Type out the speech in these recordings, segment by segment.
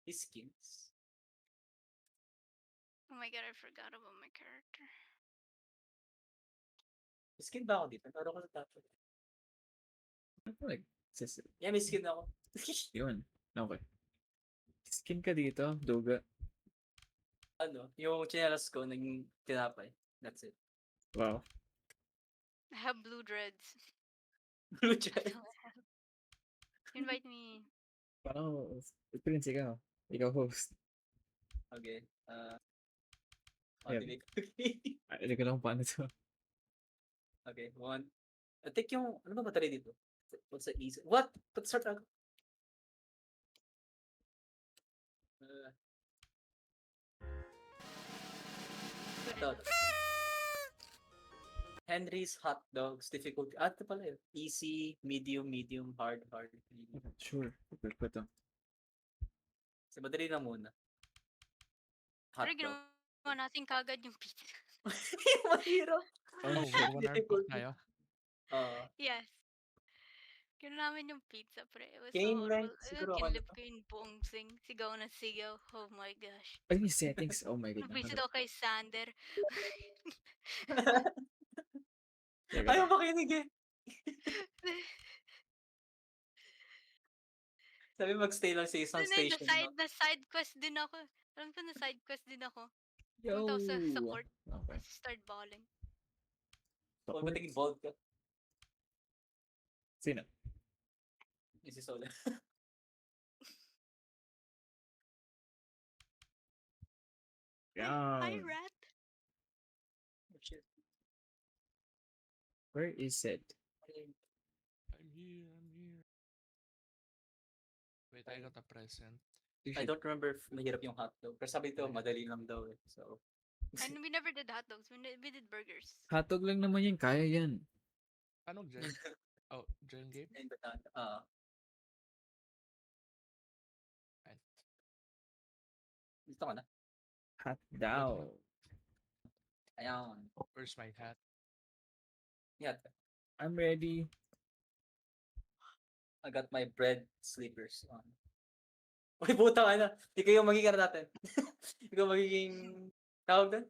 His skins. Oh my god, I forgot about my character. May skin ba ako dito? Naroon ko sa top. Like, Yeah, may skin ako. yun. Okay. Skin ka dito, duga. Ano, yung chinelas ko, naging tinapay. That's it. Wow. I have blue dreads. Blue That's check. all I have. Invite me. Parang, experience ikaw. Ikaw host. Okay. Yeah. Okay. Hindi ko lang paano to. Okay, one. I think yung, ano ba matali dito? What's the easy? What? But start ako. Good Ito. enough. Henry's hot dogs difficulty. Ito pala yun. Easy, medium, hard, medium. Sure. Pwede ko to. So, madali na muna. Hot Pero dog. ginawa natin kagad yung pizza. Mahirap. Oh, Mag-1 hour pa tayo. Yes. Ginawa namin yung pizza, pre. It was Game so horrible. length, siguro ako Kinlip nito. ko yung buong sing. Sigaw na sigaw. Oh my gosh. Ay, may settings. Oh my God. Napisit ako kay Sander. Ayaw makinig eh. Sabi magstay lang sa isang station. Na side quest din ako. Alam ko na side quest din ako. Yo! Punta ako sa court. Okay. Start balling. Huwag ba tingin bold ka? Sino? Yung si Sola. Yeah. Hi, rat. Oh, shit. Where is it? I'm here. Wait, I got a present. I don't remember if mahirap yung hotdog. Pero sabi ito, madali lang daw eh. So, And we never did hot dogs. We did burgers. Hotdog lang naman yan. Kaya yan. Anong gen? Oh, gen game? ayun ba tayo? Fine. Gusto ko na. Hot dog. Ayan. Where's my hat? Yeah. I'm ready. I got my bread sleepers on. Uy, buta ka na. Di kayo magiging natin. Di kayo magiging tawag doon?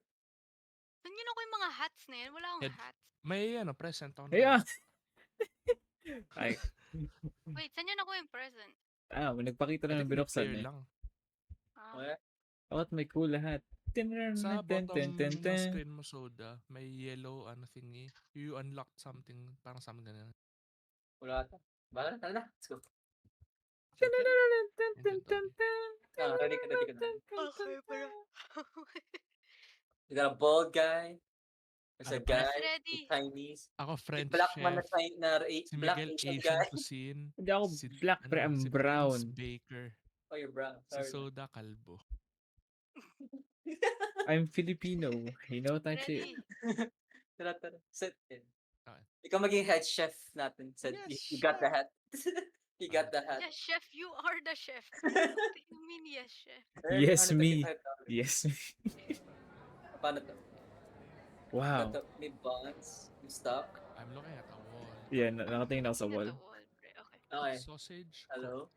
Saan yun ako yung mga hats na yan? Wala akong Head- hats. May present ako. Hey, ah! Ay, Wait, saan yun ako yung present? nagpakita I lang ng think binuksan clear eh. lang. Okay. Bakit may cool lahat? Sa Ten, bottom ten, ten, ng ten. screen mo, Soda, may yellow thingy. You unlocked something, parang something ganun. Wala ata. Bala na, tara na. Let's go. Ready ka na. Okay, pero... We got a bald guy. There's a Ano guy. Just ready. Chinese. Ako French Black chef. man na Si black Miguel Asian Asian guy. cuisine. Hindi ako Si, black, pre. I'm si brown. Vince Baker. Oh, you're brown. Si Sorry. Soda Kalbo. I'm Filipino. You know what I say? Ready. Tara. Set in. Okay. Ikaw maging head chef natin. Said, Yes, you got the sure. hat. You got the hat. Yes, chef. You are the chef. What do you mean, yes, chef? Yes, Paano to? me. Paano to? Yes. Paano to? Wow. Ito, may buns, may stock. I'm looking at a wall. Yeah, nakatingin ako sa Look at wall. the wall, pre. Okay. Okay. Sausage. Hello?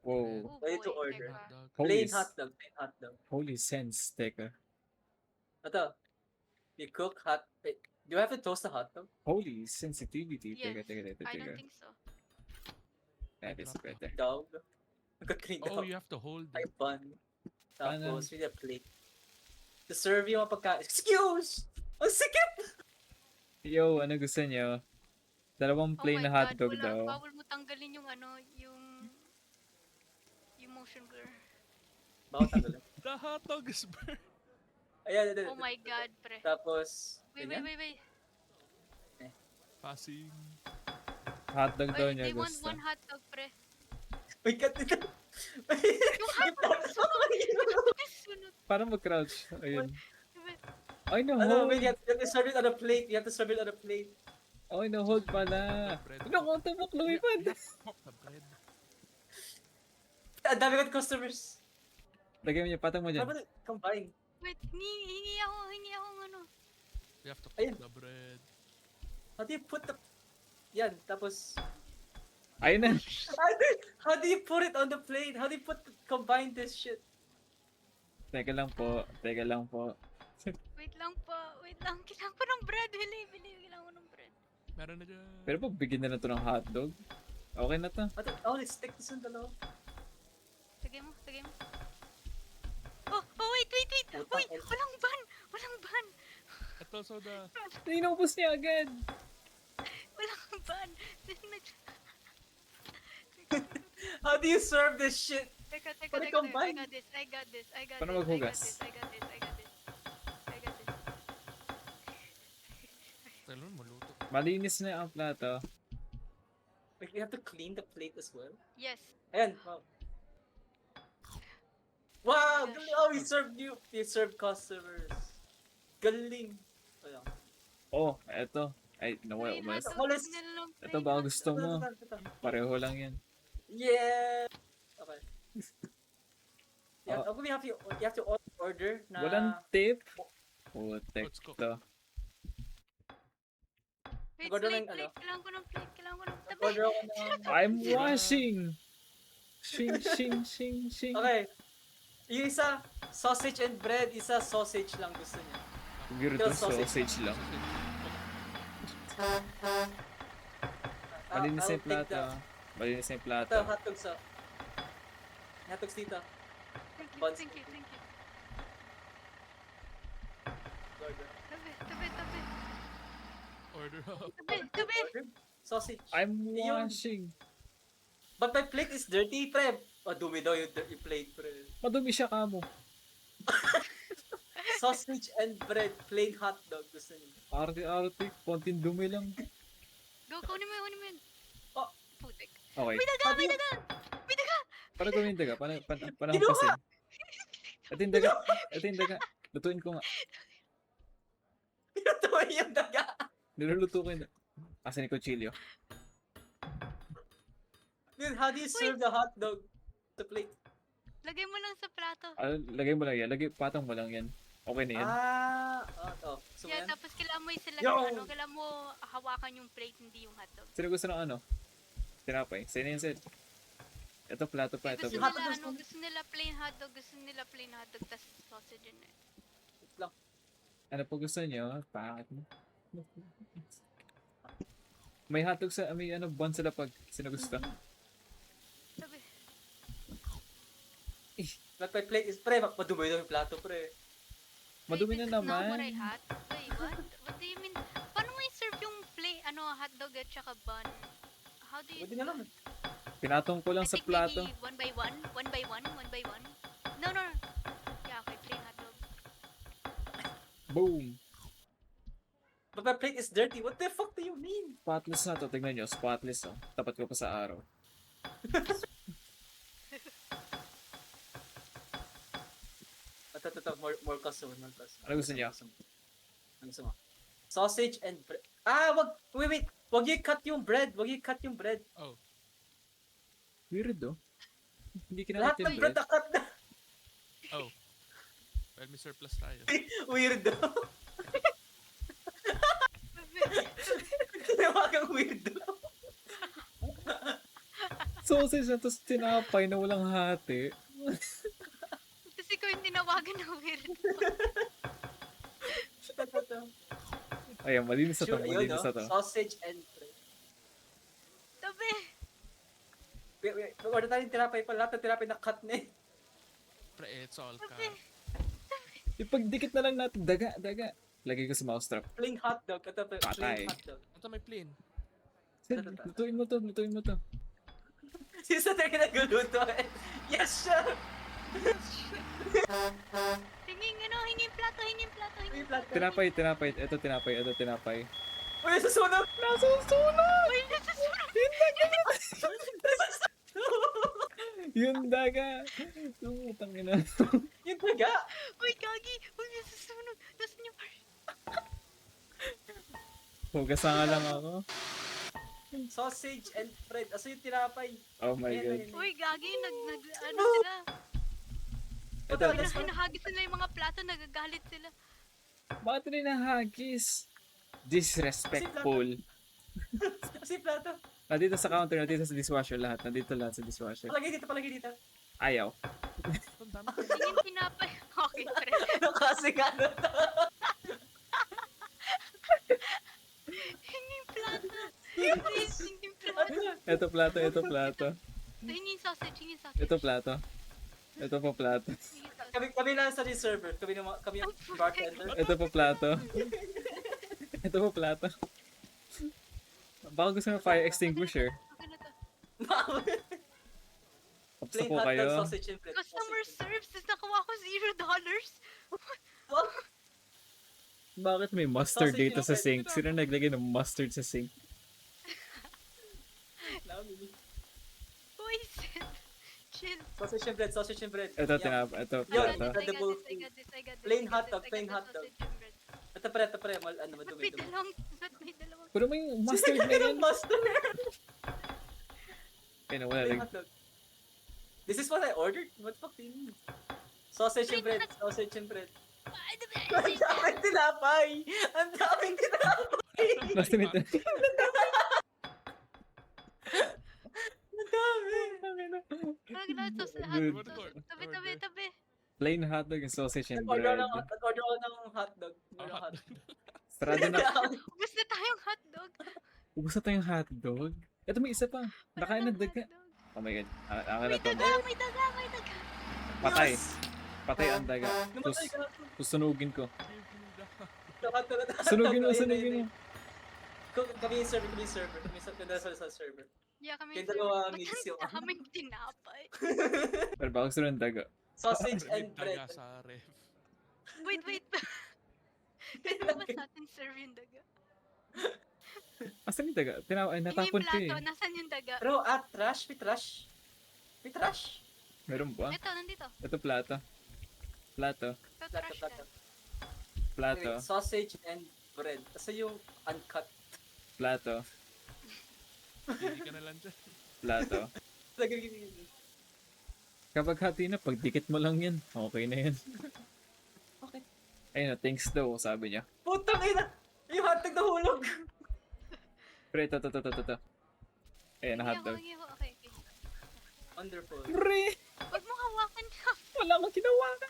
Whoa. Oh Ready to boy, order. teka. Hot dog. Plain Holy, hot dog. Plain hot dog. holy sense, teka. Ito. You cook hot... Wait, do you have to toast a hot dog? Holy sensitivity. Yes. Teka. I don't think so. That is better. Dog? Magka-clean Oh, dog. you have to hold Ay, it. bun. Paano? Tapos, with a plate. To serve yung mga pagkain. Excuse! Ang sikip! Yo, ano gusto niyo? Dalawang plain oh my na hotdog God, daw. bawal mo tanggalin yung yung motion blur. Bawal tanggalin. The hot dog is burnt. Ayan. Oh my God, pre. Tapos, Wait. ganyan. Passing. Hotdog daw Wait, niya they want gusto. one hot dog, pre. Wait, cut it out. Yung hot dog, sunod. Parang mag-crouch. Ayun. Wait, Ay, no, Ano, hold. wait, you have to serve it on a plate. You have to serve it on a plate. Ay, no, hold pala. Bread. Ano kung tumok lumipad? Pop the bread. Ang dami ko customers. Lagyan mo niya, patang mo dyan. Paano combine? Wait, hingi ako ano. We have to Ayun. pop the bread. How do you put the... Yan, tapos... Ayun na. How do you put it on the plate? How do you combine this shit? Teka lang po. Teka lang po. Wait lang po. Wait lang. Kailangan ko ng bread. Bili. Kailangan ko ng bread. Meron na dyan. Pero pag bigyan na lang to ng hotdog. Okay na to. Let's take this one dalawa. Tagay mo. Oh, wait. Putang Uy, ina. walang ban. Ito, soda. Inubos niya agad. Walang ban. How do you serve this shit? Teka. Pwede I combine. got this. Paano maghugas? I got this. Talon mo, luto. Malinis na ang plato. Like, you have to clean the plate as well. Yes. Ayan, wow. Wow, Gosh. galing. Oh, you served customers. Galing. Ayan. Oh, eto. Ay, nawala. Plain Umalis. hotdog, Umalis. nilalang Ito plain ba hotdog. gusto mo? Pareho lang yan. Yeah. Okay. Yeah, Oh. hopefully you have to order na. Walang tip. Putek Let's go. to. Wait, Order plate. ng ano? Kailangan ko ng plate. Tabi. Order ako ng. I'm washing! Shing. Okay. Yung isa, sausage and bread. Isa, sausage lang gusto niya. Weirdo, Kill sausage. sausage lang. Ah, Malinis I'll yung take plato. Malinis yung Ito, plato. hotdogs ah. Hotdogs dito. Buns. Thank you. Order. Tabi. Order up. Tabi. Order. Sausage. I'm Yun. washing. But my plate is dirty, pre. Oh, dumi daw yung plate, pre. Madumi siya kamo. Sausage and bread, plain hotdog gusto niya. Arte, konting dumi lang. Go, kunin mo yun. Oh. Putik. Okay. May daga! How do you- Paano gawin daga? Paano Ginawa! hampasin? Ito yung daga. Lutuin ko nga. Pinutuloy yung daga. Niluluto ko yun. Asan yung kutsilyo? Dude, how do you serve the hotdog? The plate. Lagay mo lang sa plato. Lagay mo lang yan. Patong mo lang yan. Okay na yan. So Yeah, yan. tapos kailangan mo i-select Yo! yung kailangan mo hawakan yung plate, hindi yung hotdog. Sino gusto ng ano? Tinapay. Sino yan, Sid? Ito, plato pa. Ito. Gusto Yung nila, hotdog gusto nila plain hotdog, tas sausage yun eh. Ano po gusto nyo? Bakit mo? May hotdog sa, may ano, bun sa lapag. Sino gusto? Sabi, But my plate is, pre, madumi daw yung plato, pre. Madumi wait, na it's not what naman. I had. Wait, what? What do you mean? Paano mo i-serve yung hotdog at saka bun? How do you Pwede na lang. Pinatong ko lang I sa think plato. maybe one by one. No. Yeah, okay, plain hotdog. Boom! But my plate is dirty. What the fuck do you mean? Spotless na to. Tignan nyo. Spotless oh. Tapat ko pa sa araw. Ito, more customer. Ano gusto niya? Ano gusto mo? Sausage and bread. Wait. Wag you cut yung bread. Oh. Weird oh. Hindi Lahat kinakit yung ng bread bread. na-cut na. Oh. Well, may surplus tayo. Weirdo. Tinawagang weirdo. Sausage na tapos tinapay na walang hati. Kasi ko yung tinawagan na weird. Ayan, malinis na to. Sure, ayun, Malinis no? na to. Sausage and bread. Tabi. Wait. Order tayo yung tinapay pa. Lahat ng tinapay na cut na eh. Pre, it's all ka. Ipagdikit na lang natin. Daga. Lagay ko sa mousetrap. Plain hotdog. Ito, Patay. plain hotdog. Ito may plain. Sid, lutuin mo to. Sisa tayo nagluluto eh. Yes, sir! Hingin plato. May plato. Tinapay. Ito tinapay. Uy, susunog! Nasusunog! Uy, nasusunog! Yung daga. Utang ina. Yung taga! Uy, gagi! Uy, nasusunog! Nasaan yung part? Hugas na nga lang ako. Sausage and bread. Aso yung tinapay. Oh my Ayan, god. ayan. Uy, gagi! Ano sila? Ito, Hinahagis nila yung mga plato, nagagalit sila. bakit rin nahagis? Disrespectful. Aso yung plato. Nandito sa counter, nandito sa dishwasher lahat. Nandito lahat sa dishwasher. Palagay dito. Ayaw. Ito, ang dami ko. Hingin tinapay. Okay, pre. Ano kasi ano to? Hinging plato. Please, hinging plato. Ito plato, ito plato. Hinging sausage, hinging sausage. Ito plato. Ito pa plato. Hinging sausage. Kami lang sa server. Kami yung bartender. Ito pa plato. Ito pa plato. Baka gusto mo fire extinguisher. Okay na to. Tapos Plain po hot dog, kayo. sausage and bread. Customer serves, tapos nakuha ko $0. Wow. Bakit may mustard Sausage dito yung sa bread. sink? Sino naglagay ng mustard sa sink? Poison. Chill. Sausage and bread, sausage and bread. Ito, Yeah. ito, Yun, I got plato. this, I got Incredible this, I got this, I got this, Plain I got hot this, dog, I got plain the hot dog. sausage and bread. Ito pre, ano, Ba't madumi. may dalawang? Puro mo yung mustard na yan. Mustard. Ayun, wala Plain lang. hot dog. This is what I ordered? What the fuck do you mean? Sausage and bread, sausage and bread. Ay, Ang daming tinapay! Ang daming tinapay! Last minute. Ang dami! Dude. Tabi. Plain hotdog and sausage and Nag-order bread. ako ng hotdog. Ah, Sarado na. Ubus na tayong hotdog. Ubus na tayong hotdog. Ito may isa pa. Nakain na daga. Oh my god. Akin na to. May daga. Patay. Patay ang daga. Namatay ka na. Susunugin ko. Sunugin Sunugin mo, sunugin mo. Kami yung server. Kami sa server. Yeah, kami Yung dalawa mix yung Kaming tinapay. Pero baka gusto ng daga. sausage May and bread. daga sa ref. Wait. Pwede ba sa atin serve yung daga? Asan yung daga? Ay, Yung natapon ko plato, eh. nasan yung daga? Pero trash? May trash? May trash? Meron ba? Ito, nandito. Ito plato. Plato. Ito, Plato, trash plato. can. Plato. Anyway, sausage and bread. Kasi yung uncut. Plato. Hindi ka na lang dyan. Plato. Lagay Kapag hati na, pagdikit mo lang yan. Okay na yan. Okay. Ayun na, thanks daw, sabi niya. Putang ina! Yung hotdog nahulog! Pre, ito. Ayun na hotdog. Okay. Wonderful. Pre! Huwag mo hawakan ka. Wala akong ginawa ka.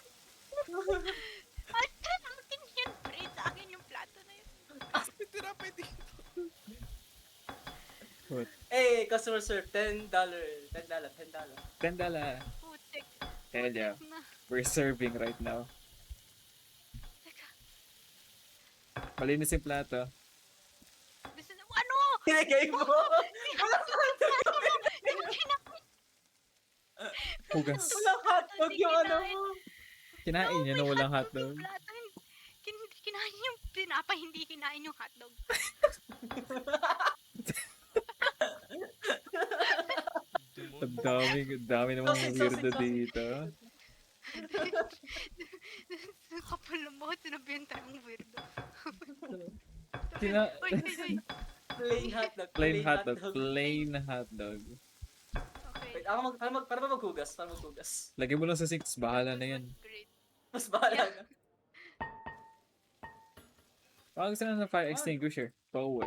Akin yun, pre. Sa akin yung plato na yun. May tinapay dito. Hey, customer serve. $10. $10. $10. Putik. Hell yeah. Putik na. We're serving right now. Teka. Malinis yung plato. Gusto na, ano? Tinigay mo! Di mo kinakain. Hugas. Walang hotdog yung ano mo. Kinain niya na walang hotdog. Yung plato, kinain yung tinapay, hindi kinain yung hotdog. Ang dami namang Sausage, weirdo sausage. dito. Kapal na mo, sinabihan tayong weirdo. Kina- Uy. Plain hotdog. Plain hotdog. Plain hotdog. Okay. Wait, para ba maghugas? Para maghugas. Lagay mo lang sa sink, bahala na yan. Great. Mas bahala na. Baka gusto na ng fire extinguisher. Power.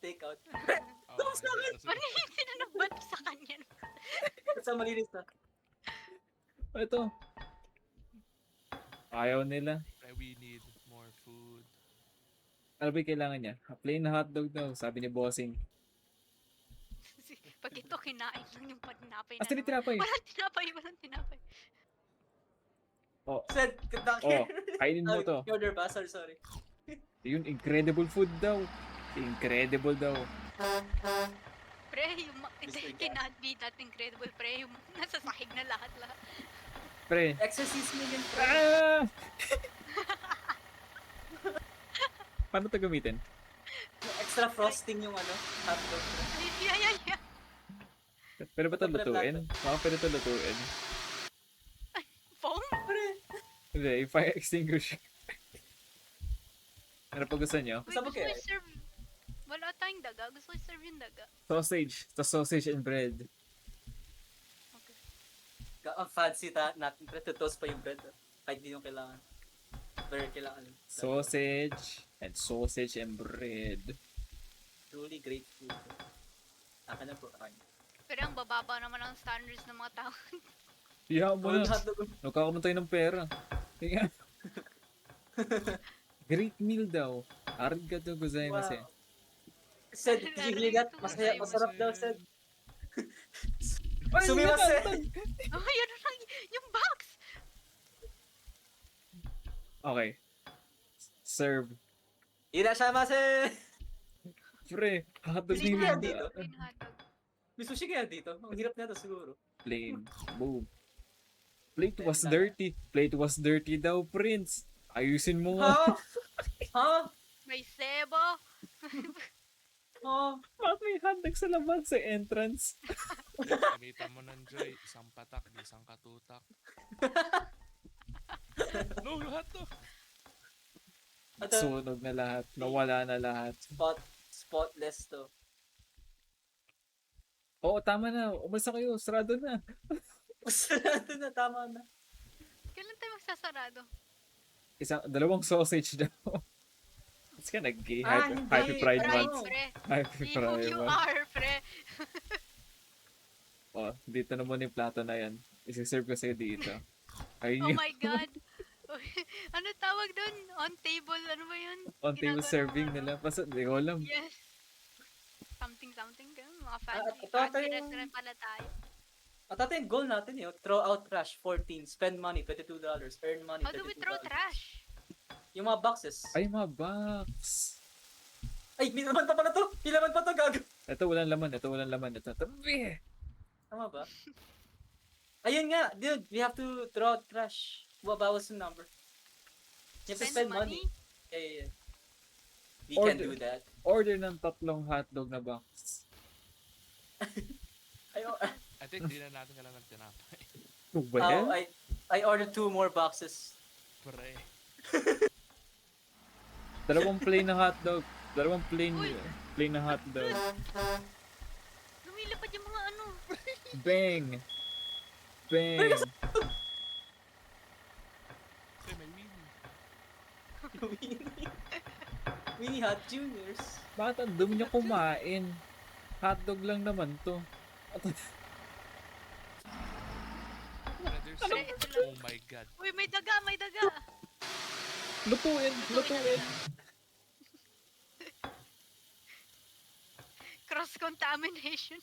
Take out. Tapos na Ano yung sinanabat sa kanya? Sa malinis na. Ito. Ayaw nila. We need more food. Ano ba yung kailangan niya? Plain hotdog daw, sabi ni Bossing. Pag ito, kinain lang yung tinapay na Asa ni naman. tinapay? Walang tinapay. Oh, Said, kainin mo to. Order ba? Sorry. Yun, incredible food daw. Incredible daw. Pre, yung Mr. Gas. cannot be that incredible. Pre, yung nasa sahig na lahat. Pre. Exorcism yun. Ah! Paano ito gamitin? Extra frosting yung ano, hotdog. Yeah. Pero ba ito lutuin? Baka pwede ito lutuin. Foam? Hindi, yung fire extinguisher. Ano pa gusto nyo? Wait, Saan mo gusto ko kaya? i-serve. Wala tayong daga. Gusto ko i-serve yung daga. Sausage. The sausage and bread. Okay. Ang fancy natin, pre, to toast pa yung bread. Kahit di yung kailangan. Very kailangan. Sausage and bread. Truly great food. Akin na po. Akin. Pero ang bababa naman ang standards ng mga tao. Iyakan mo All na. hotdog. Nagkakaroon tayo ng pera. Tingnan. Great meal daw. Arigatou gozaimasu. Wow. Said, did you hear that? Masaya, masarap daw, said. Ay, Sumimasen! Oh, yun lang. Yung box! Okay. Serve. Irashamase! Pre, hotdog Plain din kaya hotdog. dito? Plain hotdog. May sushi kaya dito? Ang hirap na siguro. Plain. Boom. Plate was dirty. Plate was dirty daw, Prince. Ayusin mo nga. Ha? Ha? May sebo. Ha? Bakit may hotdog sa labas sa entrance? Gamitan mo ng Joy, isang patak, isang katutak. No, you had to. At Sunog na lahat. Nawala na lahat. spotless to. Oo, tama na. Umalis na kayo. Sarado na. Sarado na, tama na. Kailan tayo magsasarado? Dalawang sausage daw. Mas ka nag-gay. Ah, Happy, hindi. happy Pride Pride. Month. Pre. Happy See who Pride you Month. are, pre. Oh, dito naman yung plato na yan. Isi-serve ko sa'yo dito. Ayun Oh yung my God. Ano tawag doon? On table, ano ba yun? on-table Ginagawa serving mo, nila. Basta, di ko alam. Yes. Something, ganun. Mga ito fancy yung- restaurant pala tayo. At ito yung goal natin yun. Throw out trash, 14. Spend money, $22. Earn money, $22. How do we throw trash? Yung mga boxes. Ay, mga box. Ay, may laman pa pala to. May laman pa to, gago. Ito walang laman. Ito walang laman. Ito. Tabi! Tama ba? Ayun nga, dude. We have to throw out trash. Bawas yung number. You have to spend money. Yeah. We can Order. do that. Order ng 3 hotdog na box. I think di na natin kailangan ng tinapay. Well, I ordered 2 more boxes. Pre. 2 plain na hotdog. 2 plain Uy. plain na hotdog. Lumilipad yung mga ano. Bang! Bang! Pre, may Winnie. Mini Hot Juniors. Bakit ang dumi niya kumain? Hotdog lang naman to. Pre, there's Pre, ito lang. oh my God. Uy, may daga, may daga. Lutuin! Lutuin! Cross-contamination.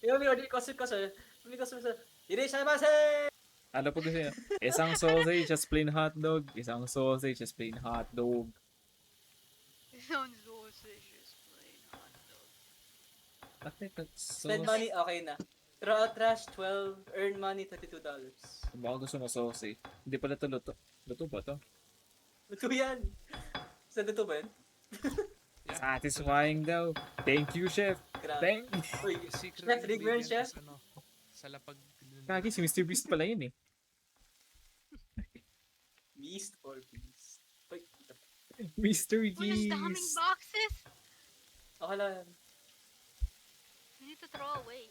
Yung may order kasi. May kasi. Irashamase! Ano po gusto niya? Isang sausage, just plain hotdog. Isang sausage, just plain hotdog. Sounds sausages, plain hot dog. Bakit that's Spend money, okay na. Throw out trash, 12. Earn money, $32. Baka gusto mo sausage. Hindi pala ito luto. Luto ba to? Luto yan. Sa luto ba yan? Yeah. Satisfying daw. Thank you, chef. Grabe. Thank Uy, Secret Chef, rig mo yun, ingredient chef? is ano, sa lapag. Kagi, si Mr. Beast pala yun eh. Beast or beast? Uy, Mr. Uy, ang daming Geese. boxes. okay lang. We need to throw away.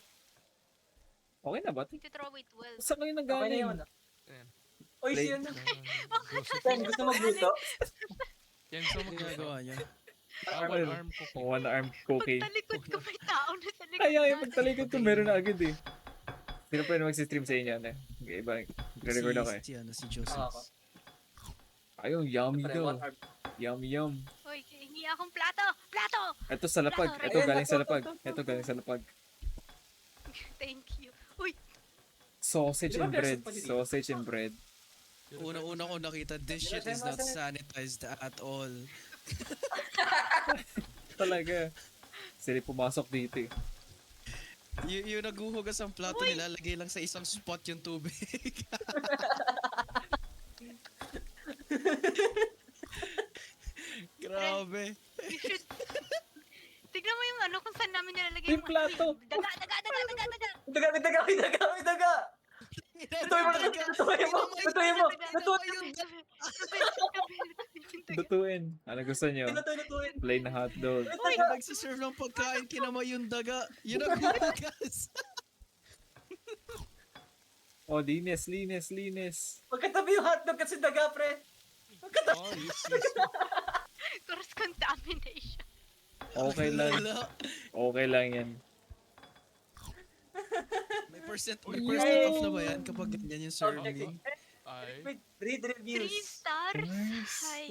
Okay na ba? We need to throw away 12. Saan kayo Okay na nagaling? yun. ah. Ayan. Uy, Plate. siya na. Joseph. Ken, gusto magluto? Yan, so Ano ginagawa niya? one arm cooking. One arm cooking. Pagtalikod ko, may tao na sa likod Kaya yung natin. pagtalikod ko meron na agad eh. Sino pa yung mag-stream sa inyo? Okay, iba. Re-record ako eh. Si Joseph. Ako. Ayun, yummy Pre, daw. one arm. Yum. Uy, hingi akong plato! Plato! Ito sa lapag. Ito Ayan, galing sa ito, lapag. ito, ito. Ito galing sa lapag. Thank you. Uy, Sausage Di ba and versus bread. pa dito? Sausage and bread. Una-una ko nakita, this shit is not sanitized at all. Talaga. Sila pumasok dito eh. Yung naghuhugas ang plato, nilalagay lang sa isang spot yung tubig. Grabe. you should... Tignan mo yung ano kung saan namin nilalagay Yung plato. Daga! May daga! Lutuin mo, lutuin mo, lutuin mo, lutuin mo. Lutuin. Ano gusto nyo? Lutuin. Plain na hotdog. Uy! Nagsiserve ng pagkain, kinamay yung daga. Yung naghuhugas. Oh, linis. Magkatabi yung hotdog kasi daga, pre. Magkatabi. Oh, yes. Cross-contamination. Okay lang. Wala. Okay lang yan. May may Yo! percent off na ba yan kapag ganyan yung Okay. serving? Ay. Wait, read 3 reviews. stars? Nice. Hi.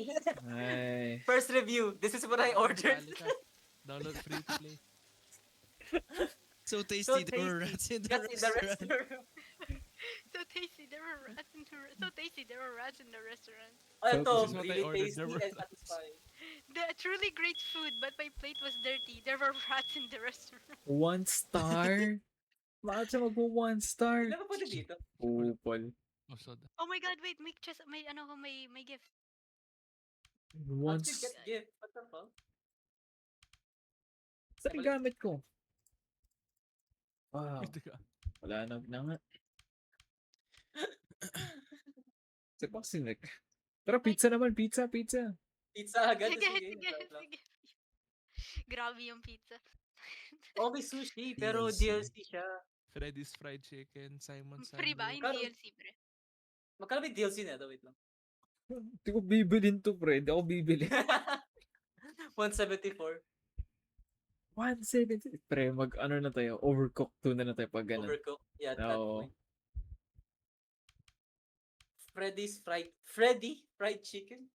Ay. First review. This is what I ordered. Dali ka. Download free to play. So tasty, So there were tasty. rats in the That's in the restaurant. restaurant. So tasty. There were rats in the so tasty. There were rats in the restaurant. Oh, ito, So- This is what I really ordered. tasty There were and rats. satisfying. The truly great food, but my plate was dirty. There were rats in the restaurant. 1 star? Bakit siya mag-1 star? Hindi na pwede dito. Upal. Oh, soda. Oh my god, wait, may chest, may ano ko, may gift. 1 Once you get gift, what the fuck? Saan yung gamit ko? Wow. Teka. Wala na nga. Sa Paksinik. Tara, pizza naman. Pizza. Pizza agad. Sige, Sige, sige, wait lang. sige. Grabe yung pizza. Oh, may sushi, pero DLC. DLC siya. Freddy's Fried Chicken, Simon's Free ba? Yung Karo- DLC, pre. Magkano may DLC na ito? Wait lang. Hindi ko bibilin to, pre. Hindi ako bibili. 174. 170. Pre, ano na tayo? Overcooked 2 na tayo pag ganun. Overcooked. Yeah, at that Oo. point. Freddy Fried Chicken.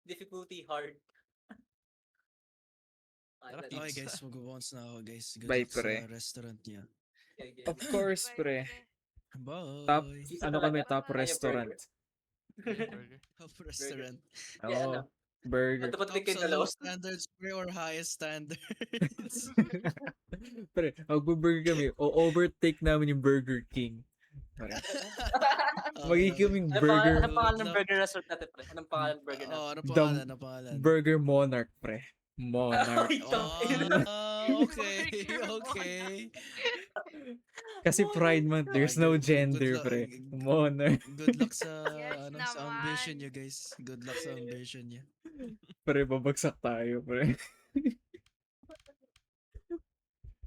Difficulty hard. Tara, that's- Okay Pizza. guys, mag-bounce na ako guys. Good Bye, luck sa pre. restaurant niya. okay, okay. Of course, Bye, pre. Bye. Top, Pizza ano talaga. kami, top Bye. restaurant. Burger. Top restaurant. Yeah, Oo. ano. Burger. Dapat Top may kayo sa dalawa. low standards pre or highest standards? Pre, magbo-burger kami. O-overtake namin yung Burger King. Pre. Magiging kaming burger. Anong pangalan ng burger restaurant natin, pre? Anong pangalan ng burger natin? Oh, ano Dum- pangalan? Ano pangalan? Burger Monarch, pre. Monarch. Ay, Okay, okay. Kasi Pride Month, there's no gender, Good luck. pre. Monarch. Good luck sa Yes ano sa ambition naman. niyo, guys. Good luck sa ambition niyo. Pre, babagsak tayo, pre.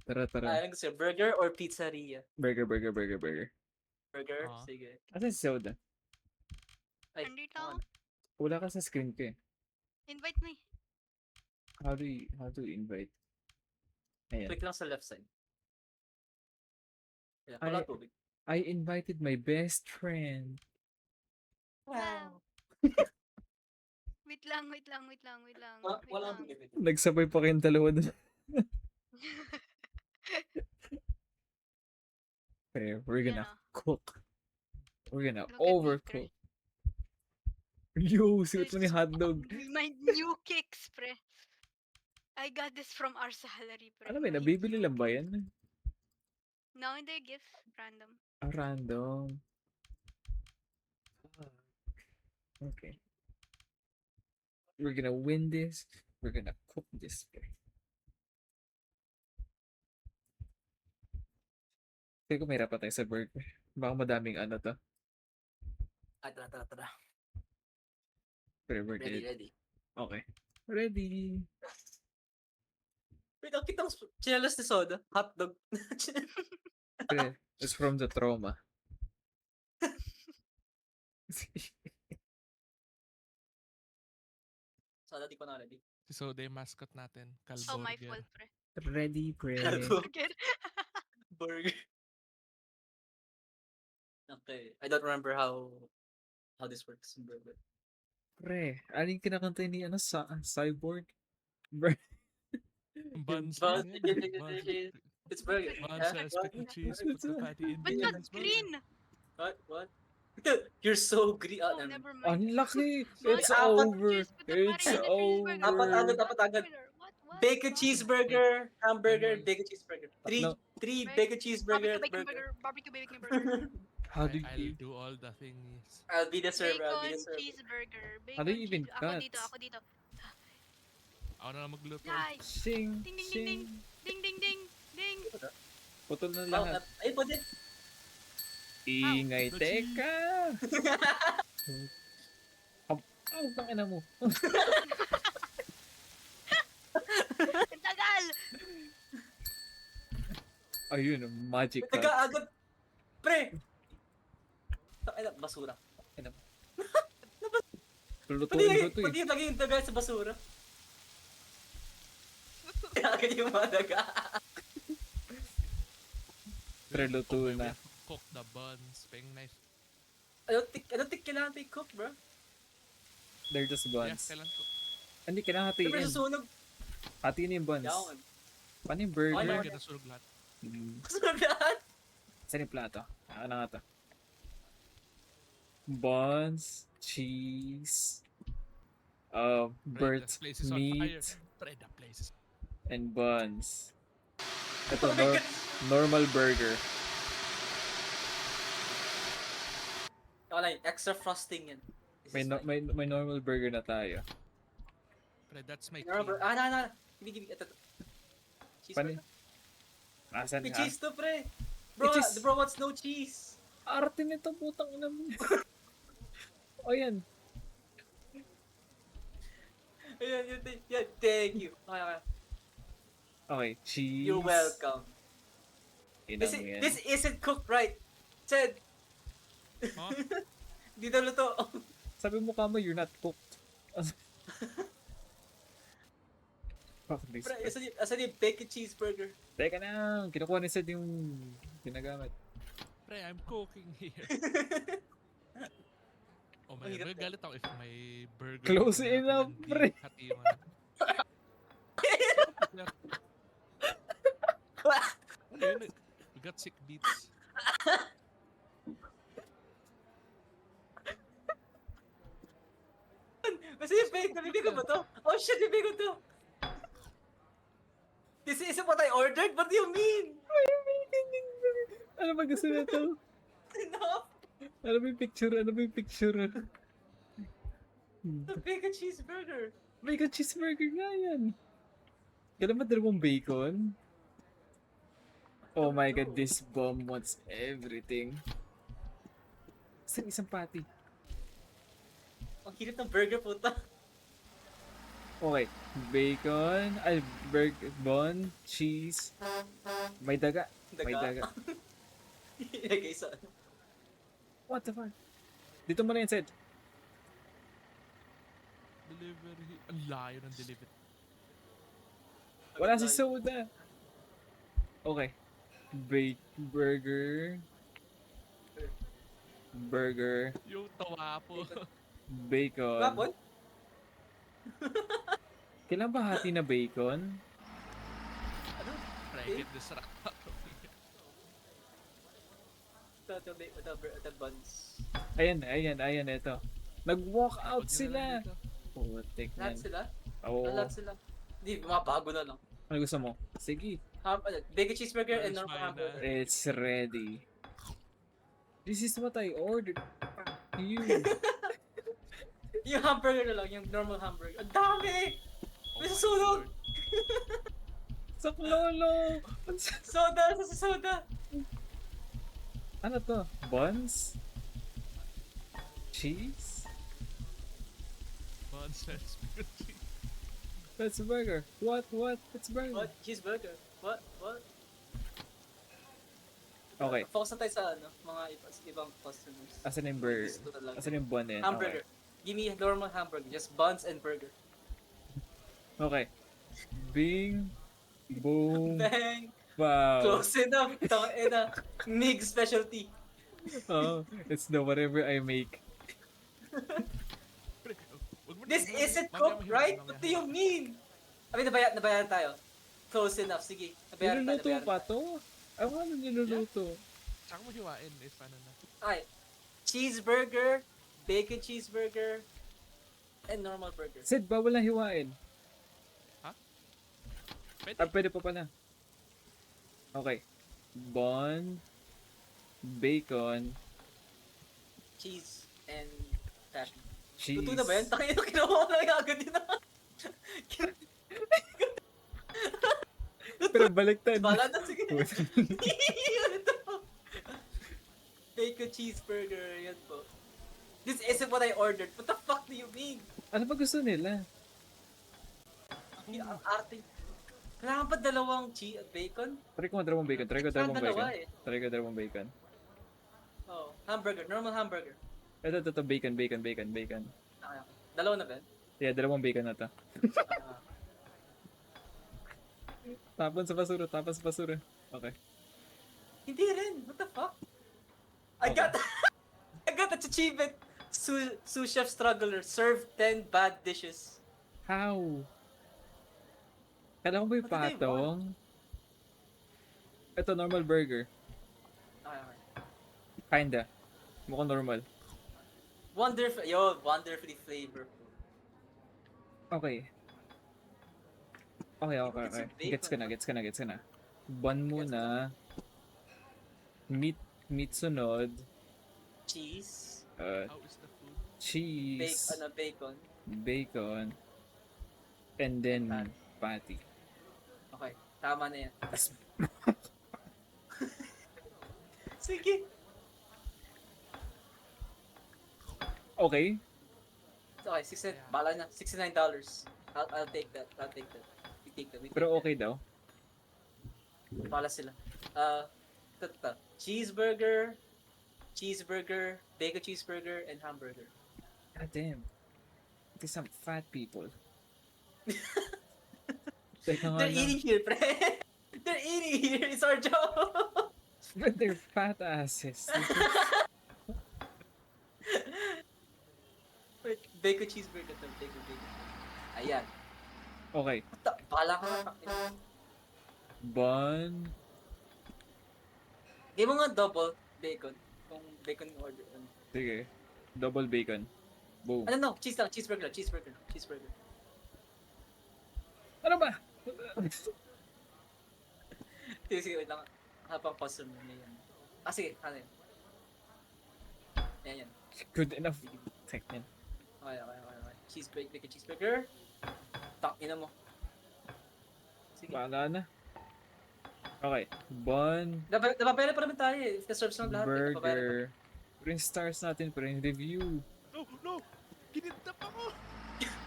Tara, tara. Anong gusto? Burger or pizzeria? Burger. Burger? Ah. Sige. Asan si Soda? Ay, Nandito ano? ako. Wala ka sa screen ko eh. Invite mo eh. How do you invite? Ayan. Click lang sa left side. Yeah, Ay- wala tubig. I invited my best friend. Wow. Wait lang. Wala lang. tubig. Nagsabay pa kayong dalawa doon. Okay, we're gonna Yan, cook. We're gonna Look at me, overcook. Yo, suot mo ni hotdog. My new kicks, pre. I got this from our salary, pre. Ano ba, My nabibili new lang ba kicks. yan? No, hindi. Gift. Random. Ah, random. Okay. We're gonna win this. We're gonna cook this. Kaya kung mahirap pa tayo sa burger. Baka madaming ano to. Ah, tara. Pero we're Ready, good. ready. Okay. Ready. Wait, ang kitang chinelas ni Soda. Hotdog. Pre, it's from the trauma. Soda, di ko na ready. Si Soda yung mascot natin. Oh, my Calburger. fault, pre. Ready, pre. Burger. Burger. Okay. I don't remember how this works in burger. Pre, alin kinakantay ni ano sa Cyborg? Bro, Buns. Buns, lang chicken, yan. chicken, Buns. chicken. It's burger. Buns, Huh? saus, pickle cheese, put the patty in. But the not buns, burger. green. What? You're so green. Oh, never mind. never mind. unlucky! But It's apat over! cheese, put the It's patty in the cheeseburger. Apat over! agad, apat agad. What? Bacon What? cheeseburger, hamburger, Ano? bacon cheeseburger. Three No. Right. bacon cheeseburger, Barbecue bacon burger. burger. Barbecue bacon burger. How do I'll you... do all the thingies. I'll be the server, I'll be Bacon the server. cheeseburger. Bacon How do you even cheese- Ako cut? dito, ako dito. Ako na lang magluto. Yay! Sing, Ding, ding, ding, sing. Ding, ding, ding, ding. Putol na Oh, lahat. ay, pwede. Ingay, the teka! Ang tangina mo. Ang tagal! Ayun, magic Teka, cut. agad. Pre! Ay, basura. Lulutuin ko to Pwede eh. yung lagay yung daga sa basura. Agad yung mga daga. Pre, luto na. cook the buns. Peng knife. I don't think kailangan tayo cook, bro. They're just Yeah, buns. kailan cook. Hindi, kailangan Siyempre hatiin. susunog. Hatiin yung buns. Yawan. Paano yung Okay, burger? okay. Burger na sunog lahat. Susunog lahat. Saan yung plato? Ano nga to? Buns, cheese, Pre, burnt the place is on fire. meat, Pre, the place is... and buns. Ito, Oh my God. normal burger. Wala yun, extra frosting yan. This May, is no, fine. may normal burger na tayo. Pre, that's my Remember, king. no. Give. Ito. Cheese Paano? burger? Asan May ha? cheese to, pre. Bro, May cheese. the bro wants no cheese. Arte nito, putang ina mo. O yan. Ayan, yan, thank you. Okay. Okay, cheese. You're welcome. Inang yan. This isn't cooked right. Chad, Huh? di na luto. Sabi mo ka mo, you're not cooked. Fuck this. Pre, asan yung bacon cheeseburger? Teka na, kinukuha ni Sed yung ginagamit. Pre, I'm cooking here. Oh my Ang hirap God, galit ako if may burger. Close na enough, hindi pre. hati yung ano. Ano yun? We got sick beats. Kasi yung bacon, bibigyan ba to? Oh shit, bibigyan to. This isn't what I ordered? What do you mean? Ano ba gusto nito? Enough. Ano ba yung picture? Ano ba yung picture? The bacon cheeseburger. Bacon cheeseburger nga yan. Kailan ba dalawang bacon? Oh my god, this bomb wants everything. Saan isang patty? Ang hirap ng burger, puta. Okay, bacon, bun, cheese, may daga. May daga. Ilagay sa ano. What the fuck? Dito mo na yun, Sed. Delivery. Ang layo ng delivery. Wala si soda. Okay. Burger. Burger. Yung tawa po. Bacon. Kapon? Kailan ba hati na bacon? Pre, get this rock. The buns. Ayan, ito. Nag-walk out sila. Putik Lahat man. sila? Oo. Lahat sila. Hindi, mabago na lang. Ano gusto mo? Sige. Bacon cheeseburger and Where's normal mine, hamburger. It's ready. This is what I ordered. Fuck you. Yung hamburger na lang, yung normal hamburger. Ang dami! May my susunog! lord. Saklolo! Soda! Soda! Ano to? Buns? Cheese? Buns and spaghetti. That's a burger. What? It's burger. What? Cheeseburger? What? Okay. Focus na tayo sa ano, mga ibang customers. Asan yung burger? Gusto na lang. Asan yung bun na yan? Hamburger. Give me a normal hamburger. Just buns and burger. Okay. Bing. Boom. Bang! Wow. Close enough. Tangina. MIG specialty. Oh, it's the whatever I make. Pre, wag mo na- This mamaya- isn't mamaya cooked, mo right? himayin, What mamaya do you mean? I mean, nabayaran tayo. Close enough. Sige. Nabayaran tayo. Niluluto pa to? Ay, wala niluluto. Tsaka mo hiwain if ano na. Okay. Cheeseburger, bacon cheeseburger, and normal burger. Sid, bawal na hiwain. Pwede. Pwede pa pala. Okay. Bun, bacon, Cheese and patty. cheese. Luto na ba yan? Takina, kinuha ko lang yung agad yun. Pero baliktad. Bala na, sige. Ano to? Bacon cheeseburger, yan po. This isn't what I ordered. What the fuck do you mean? Ano ba gusto nila? Ang arte. Kailangan pa dalawang cheese at bacon? Try ko dalawang bacon. Try ko Kailangan dalawang dalawa bacon. eh. Try ko dalawang bacon. Oh, hamburger, normal hamburger. Ito, bacon. Okay. Dalawa na ba? Yeah, dalawang bacon na to. Ah, Tapon sa basura. Okay. hindi rin. What the fuck? I got I got that achievement. Sous chef struggler. Serve 10 bad dishes. How? Kailangan ko ba yung What do they patong? Ito, normal burger. Okay, okay. Kinda. Mukhang normal. Wonderfully flavorful. Okay. Okay. Get some bacon, Gets ka na. Bun muna. Meat sunod. Cheese. How is the food? Cheese. Bacon. Bacon. And then, Patty. patty. Okay, tama na yan. Tas, Sige. okay. Okay, bala na. $69. I'll take that. We take that. Pero okay daw. Bala sila. Ito. Cheeseburger, bacon cheeseburger, and hamburger. God damn. There's some fat people. Teka nga They're lang. eating here, pre. They're eating here. It's our job. But they're fat asses. Wait, bacon cheeseburger to. Bacon. Ayan. Okay. Bala ka na. Bun. Game mo nga double bacon. Kung bacon order. Sige. Double bacon. Boom. Ano no? Cheeseburger. Ano ba? Sige, wait lang. Habang customer na yan. Sige, ano yun? Yan. Good enough. Second. Okay. Bacon cheeseburger. Ina mo. Sige. Bahala na. Okay. Bun. Napapayala pa naman tayo eh. Ka-serve sa lahat. Napapayala pa. Burger. Pero yung stars natin, pero yung review. No! Kinidnap ako!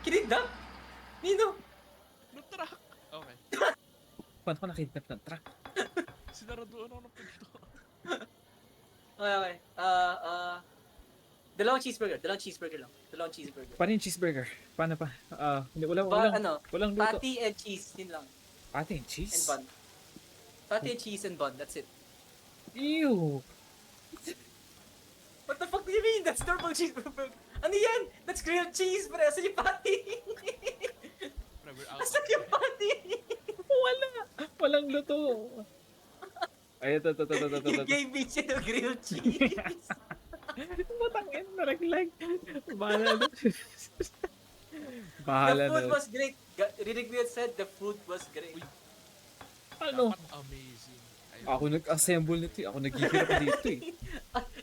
Kinidnap? Nino? No truck! Okay. Paano ko nakidnap ng truck? Sinaraduan ako ng pinto. Okay. Dalawang cheeseburger lang. Paano yung cheeseburger? Paano pa? Hindi, walang luto. Patty and cheese. Yun lang. Patty and And cheese? bun. Patty and cheese and bun. That's it. Ew! What the fuck do you mean? That's normal cheeseburger. Ano yan? That's grilled cheese, pre. Asan yung patty? We're out. Asan yung patty? Walang luto. Ay, ito. You gave me siya ng grilled cheese. Matangin, naraglag. Bahala na. The Bahala food na. was great. Rinig mo said the food was great. Ano? Dapat amazing. Ako nag-assemble nito eh. Ako naghihirap dito eh.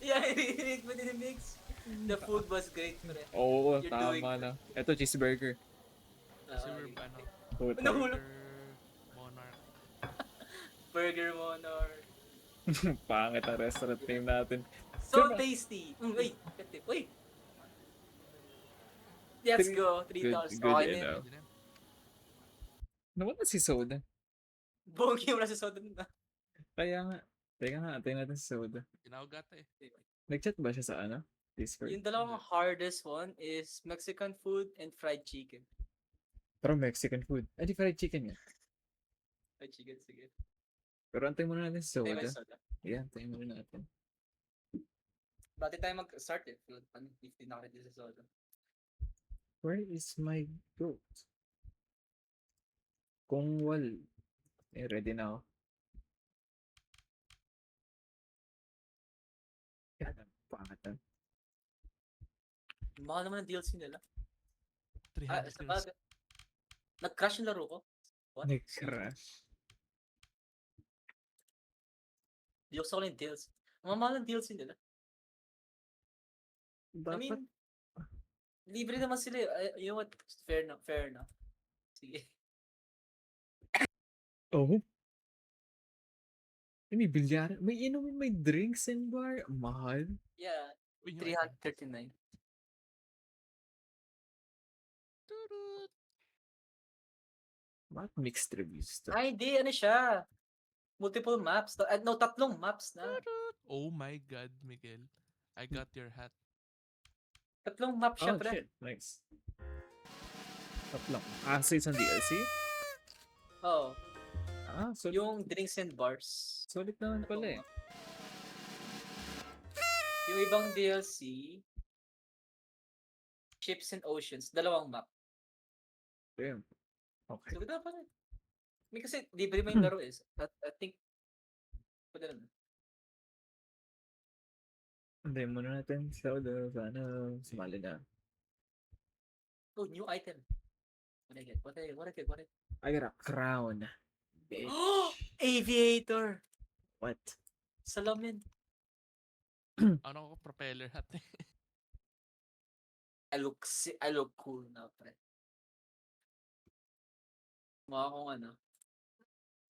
Yeah, rinig mo din yung mix. The food was great, pre. Oo, You're doing tama na. Ito, cheeseburger. Kasi we're, ano, Puta. Nahulog. Monarch. Burger Monarch. Pangit ang restaurant name natin. So Diba? tasty. Wait. Let's go. $3. Good Okay na enough. yun. Nawala si Soda. Bonggi mo na sa soda na. Kaya nga. Teka nga, antayin natin si Soda. Gata eh. Nag-chat ba siya sa ano? Discord? Yung dalawang hardest one is Mexican food and fried chicken. Pero Mexican food. Ay, di fried chicken yan. Fried chicken, sige. Pero antayin muna natin si Tayo Soda. may soda. Ayan, antayin muna natin. Bakit tayo mag-start eh? Ano, if di nakaredy sa soda. Where is my goat? Kung ready na ako. Yan, pangit na. Mahal naman ang DLC nila. 300 Sa kills. bagay. Nag-crash yung laro ko. What? Nag-crash. Di ko sa yung DLC. Ang mahal ang DLC nila. I Dapat, mean, libre naman sila eh. You know what? Fair na. Sige. oh. May bilyar. May inumin, may drinks and bar. Mahal. Yeah, Uy, yung item. 339. Turut. Bakit mixed reviews to? Ay, hindi. Ano siya? Multiple maps. No, tatlong maps na. Turut. Oh my god, Miguel. I got your hat. Tatlong map siya, Oh, pre. shit. Nice. Tatlong. So it's on DLC? Oo. So Yung drinks and bars. solid naman pala eh. Yung ibang DLC, Ships and Oceans, 2 map. Damn. Okay. So, ganda pa rin. May kasi, libre mo yung laro is. I think, pwede rin. Hindi muna natin sa ulo. Sana sumali na. Oh, new item. What I get? What I get? What I get? I got a crown. Bitch. Aviator! What? Salamin. Ano ko, propeller hat eh. I look cool na, pre. Mukha akong ano.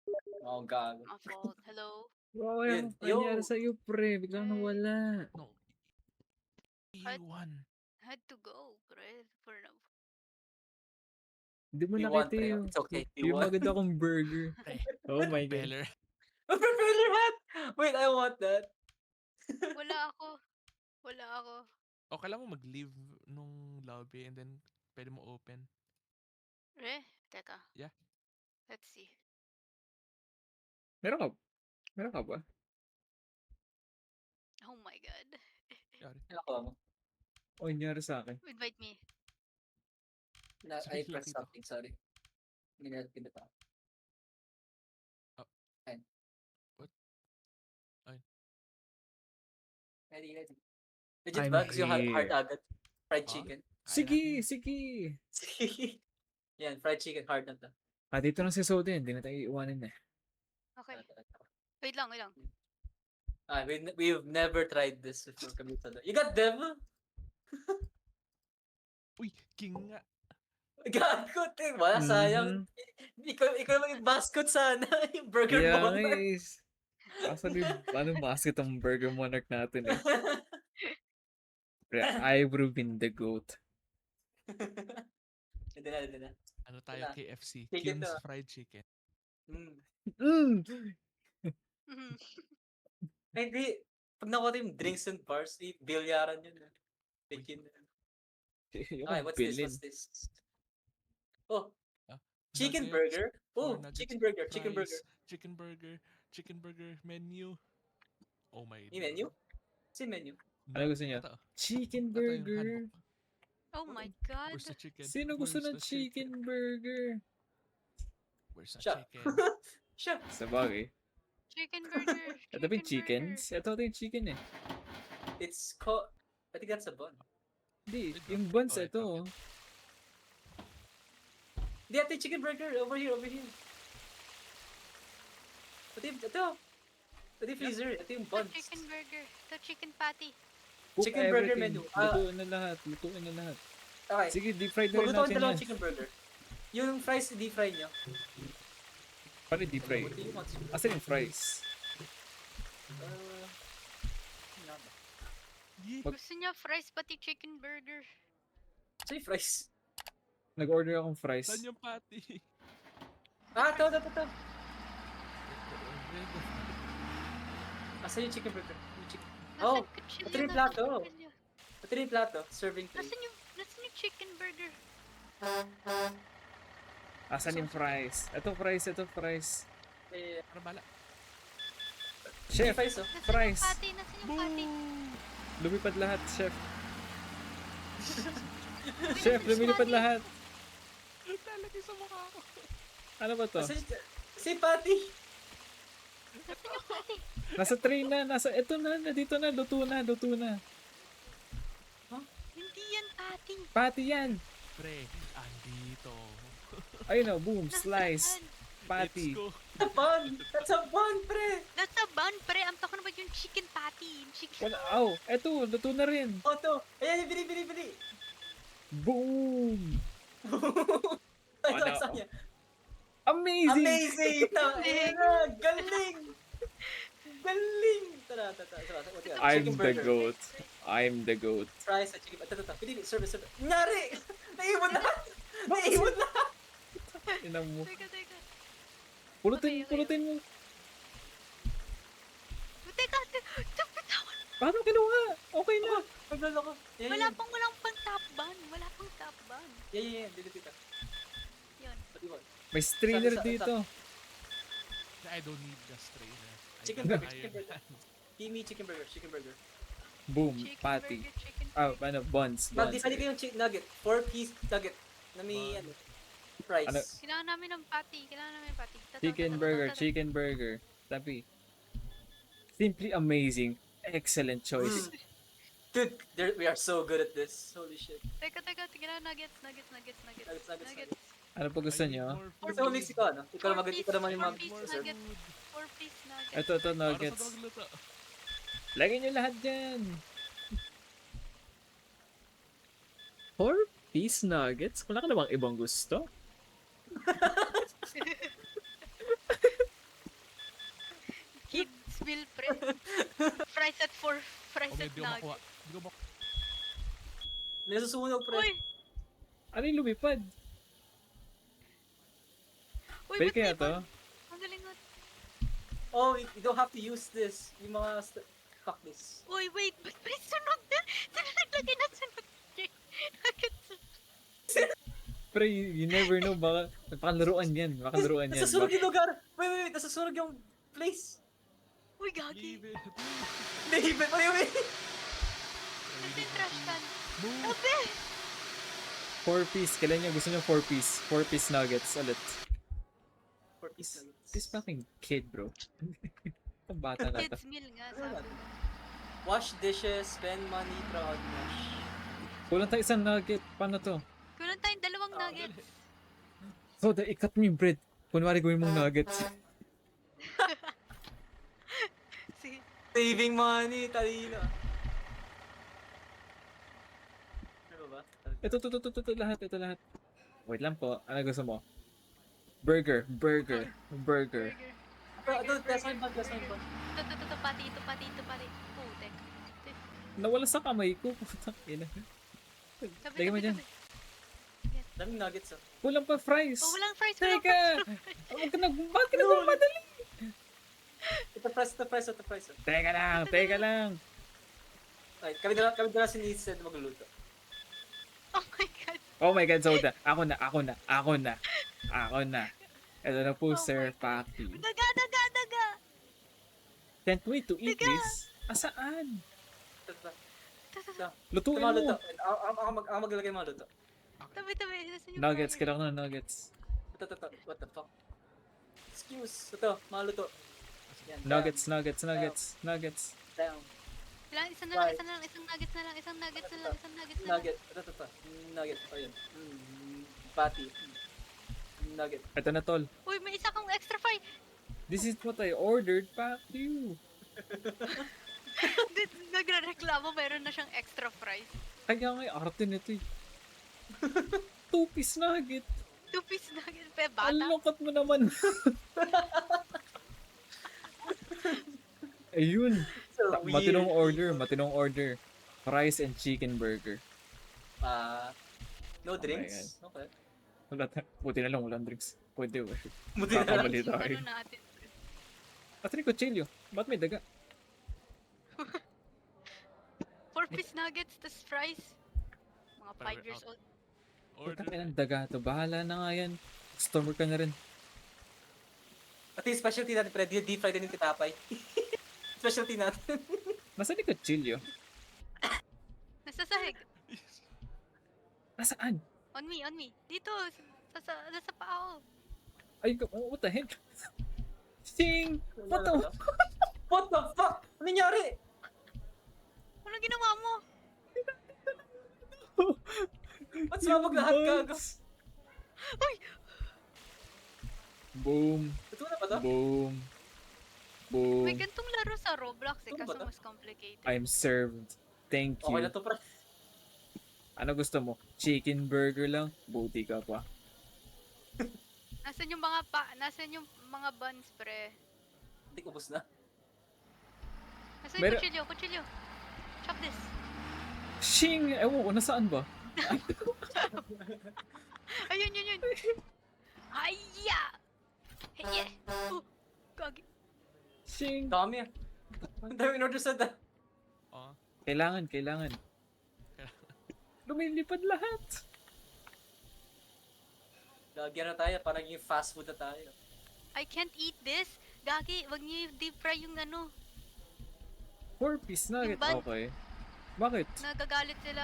Mukha akong gago. My fault. Hello? Wow, Yun, ano nangyari yo. sa'yo, pre? Biglang nawala. No. What? E1. Had to go, pre. For now. Hindi mo We nakita won, pre. yung, It's okay. We yung won. maganda kong burger. Pre, Oh my god. propeller. A propeller hat! Wait, I want that. Wala ako. Wala ako. O, kailangan mo mag-leave nung lobby and then pwede mo open. Teka. Yeah. Let's see. Meron ka? Meron ka ba? Oh my god. Yari. Nakuha mo. O, nangyari sa akin. Invite me. I Sige, pressed laki to. something, sorry. Hindi na pinata. Oh. Ayun. What? Ayun. Ready. Legit I'm ba? Gusto yung here. hard agad? Fried Ah? chicken. Sige, sige. Yan, fried chicken hard na to. Ah, dito na si Soden. Hindi na tayo iiwanin eh. Okay. Wait lang, wait lang. We've never tried this before kami sa You got devil? Uy, king nga. Gago, wala, sayang. Ikaw lang yung mascot sana, yung Burger Kaya nga Monarch. is. Actually, ano basket ang Burger Monarch natin eh. Pre, I would been the goat. Hindi na. Ano tayo, Wala. KFC. Chicken Kim's to. Fried Chicken. Mm. Mm. Mhm. Ay, hindi. Pag nakuha yung drinks and bars, bilyaran yun. Chicken. Yung Okay, what's bilin. this? Oh, Ah, chicken nuggets, burger? Oh, nuggets, chicken burger. fries, chicken burger, menu. Oh my Yung menu? Si menu. Ano gusto niya? Ito, Chicken ito yung burger. handbook. Oh my god. Where's the chicken? Sino gusto Where's ng the chicken burger? Where's the Siya. chicken? Siya. Sa bagay. Chicken burger. Ito ba yung chickens? burger. Ito yung chicken eh. It's called, I think that's a bun. Hindi, yung buns Oh, ito. ito. Hindi, ito yung chicken burger. Over here. Ito yung freezer. Ito yung The buns. chicken burger. The chicken patty. Cook Chicken burger everything. menu. Lutuin na lahat. Lutuin na lahat. Okay. Sige, deep fry na rin Magluto ko natin dalawang yan. chicken burger. Yung fries, deep fry nyo. Paano deep fry? What do you want? Asan yung fries? Ano ba? Yeah. Gusto niya fries pati chicken burger. So yung fries. Nag-order akong fries. Saan yung patty? Ito. Asan yung chicken burger? Yung chicken. Oh, Nasaan kutsilyo? ito rin Nasaan plato. kutsilyo? Ito yung plato. Serving tray. Nasaan yung chicken burger? Asan yung fries? Ito fries. Eh, Ano bala? Chef, fries oh. Nasaan Fries. yung patty? Nasaan yung patty? lumipad lahat, chef. Wait, Chef, nasaan yung lumilipad patty? lahat. Lalagay sa mukha ko. Ano ba to? Si Patty. Nasaan yung patty? Nasa tray na, ito na, dito na, luto na. Hindi yan patty. Patty yan. Pre, andito. Ayun o, boom, slice. Nasaan? Patty. Let's go. The bun. That's a bun, pre. That's a bun, pre. I'm talking about yung chicken patty. Yung chicken... Wala, eto, luto na rin. Oh, to. Ayan, bili. Boom! Ito, Ano? saan niya? Amazing! Amazing! Ayan na, galing! Tara. I'm Chicken the burger. goat. I'm the goat. Fries at chicken. Ito. Pili, serve. Nari! Naiwan na! Ina mo. Teka. Pulutin Okay. mo. Teka. Bitawan. Paano kinuha? Okay na. Maglolo ko. Walang pang top bun. Wala pang top bun. Yan. Dito. Yun. Pati mo. May strainer Sa- dito. I don't need the strainer. I Chicken got burger, iron chicken burger. hands. Give me chicken burger. Boom, Chicken patty. burger, chicken Ah, burger. ano, buns. Mag-decide ko yung chicken nugget. 4-piece nugget. Na may, Bun. price. Ano? Kailangan namin ng patty. Kailangan namin ng patty. Chicken burger. Tapi. Simply amazing. Excellent choice. Dude, we are so good at this. Holy shit. Teka, kailangan nuggets. Nuggets, nuggets. Ano pa gusto nyo? Gusto mo Mexico, ano? Ikaw naman yung Four-piece mag-serve. nugget. 4-piece nuggets. Ito, Para sa nuggets. magluto. Lagyan nyo lahat dyan. 4-piece nuggets? Wala ka na bang ibang gusto? Kids meal pre. Fries at 4. Fries Okay, at di ko makuha. nuggets. Di ko makuha. May nasusunog, pre. Uy! Ano yung lumipad? Uy, Pwede ba't kaya may to? Ang galing nga. Oh, you don't have to use this. Yung mga fuck this. Uy, wait. Ba't may sunog na? Saan naglagay na sunog? Nuggets. Pero you never know, baka laruan yan. Baka laruan yan. Nasusunog yung lugar. Wait. Nasusunog yung place. Uy, gagi. Leave it. David, wait. Nasa yung trash can. Move. Sabi! 4-piece. Kailan nyo gusto nyo 4-piece? 4-piece nuggets ulit. 4-piece nuggets. This fucking kid, bro. Ang bata na to. Kids meal nga, sabi mo. Wash dishes, spend money, proud wash. Kulang tayo isang nugget. Paano to? Kulang tayong dalawang nuggets. So, ikat mo yung bread. Kunwari gawin mong nuggets. Sige. Saving money, talino. Ano ba? Ito, lahat. Wait lang po. Ano gusto mo? Burger. Burger. Ito, that's my bag. Ito, pati. Putek. Nawala sa kamay ko. Putang ina. Sabi, Lagyan mo dyan. Daming nuggets, oh. Kulang pa fries. Oh, walang fries. Teka! Bakit ka nagmamadali? Ito price. Teka lang. Ay, kami dala si Nate said magluluto. Oh my God. Oh my God, Soda. Ako na. Ito na po, Oh Sir my God. Papi. Daga. Can't wait to eat Tiga. this. Asaan? Ito, Lutuin maluto. mo. Ako maglalagay ng maluto. Tabi. Nasaan yung Nuggets, fryer? kailangan ng nuggets. Ito. What the fuck? Excuse. Ito, maluto. Yan, Nuggets. Down. Isang Right. nuggets na lang. Nugget. Ito. Nugget. Ayun. Patty. Nugget. Ito na, tol. Uy, may isa kang extra fry. This is what I ordered. Pack you. Nagre-reklamo, meron na siyang extra fries. Kaya nga yung arte nito eh. 2-piece nugget. 2-piece nuggets. Pe, bata. Ang lungkot mo naman. Ayun. So Matinong order. Fries and chicken burger. No my drinks? Okay. Buti na lang walang drinks. Pwede ba? Buti na lang. Kakamali Yung tayo. ano natin. At rin kutsilyo. Ba't may daga? 4-piece nuggets, tas fries. Mga 5 Power years out. old. Putang Order. inang daga to. Bahala na nga yan. Customer ka na rin. At yung specialty natin, pre, deep fry din yung kitapay. Specialty natin. Nasaan yung kutsilyo? Nasa sahig. Nasaan? On me. Dito. Nasa paa ko. Ay, what the heck? Sing! What the? What the fuck? Ano nangyari? Anong ginawa mo? Ba't sumabog lahat gago? Uy! Boom. Ito na ba to? Boom. Boom. May gantong laro sa Roblox eh, Ano ba kaso to? mas complicated. I'm served. Thank Okay na you. to, pre. Ano gusto mo? Chicken burger lang? Buti ka pa. Nasaan yung mga buns, pre? Hindi, ubos na. Nasaan yung Meron- kutsilyo? Chop this. Shing! Ewan ko, nasaan ba? Ayun. Hayya! Heye! Oh, gagi. Shing! Dami ah. Ang dami in order sa da. Ah. Kailangan. Lumilipad lahat. Lagyan na tayo, parang yung fast food na tayo. I can't eat this. Gagi, wag niyo deep fry yung ano. 4-piece nugget. Yung bun. Okay. Bakit? Nagagalit sila.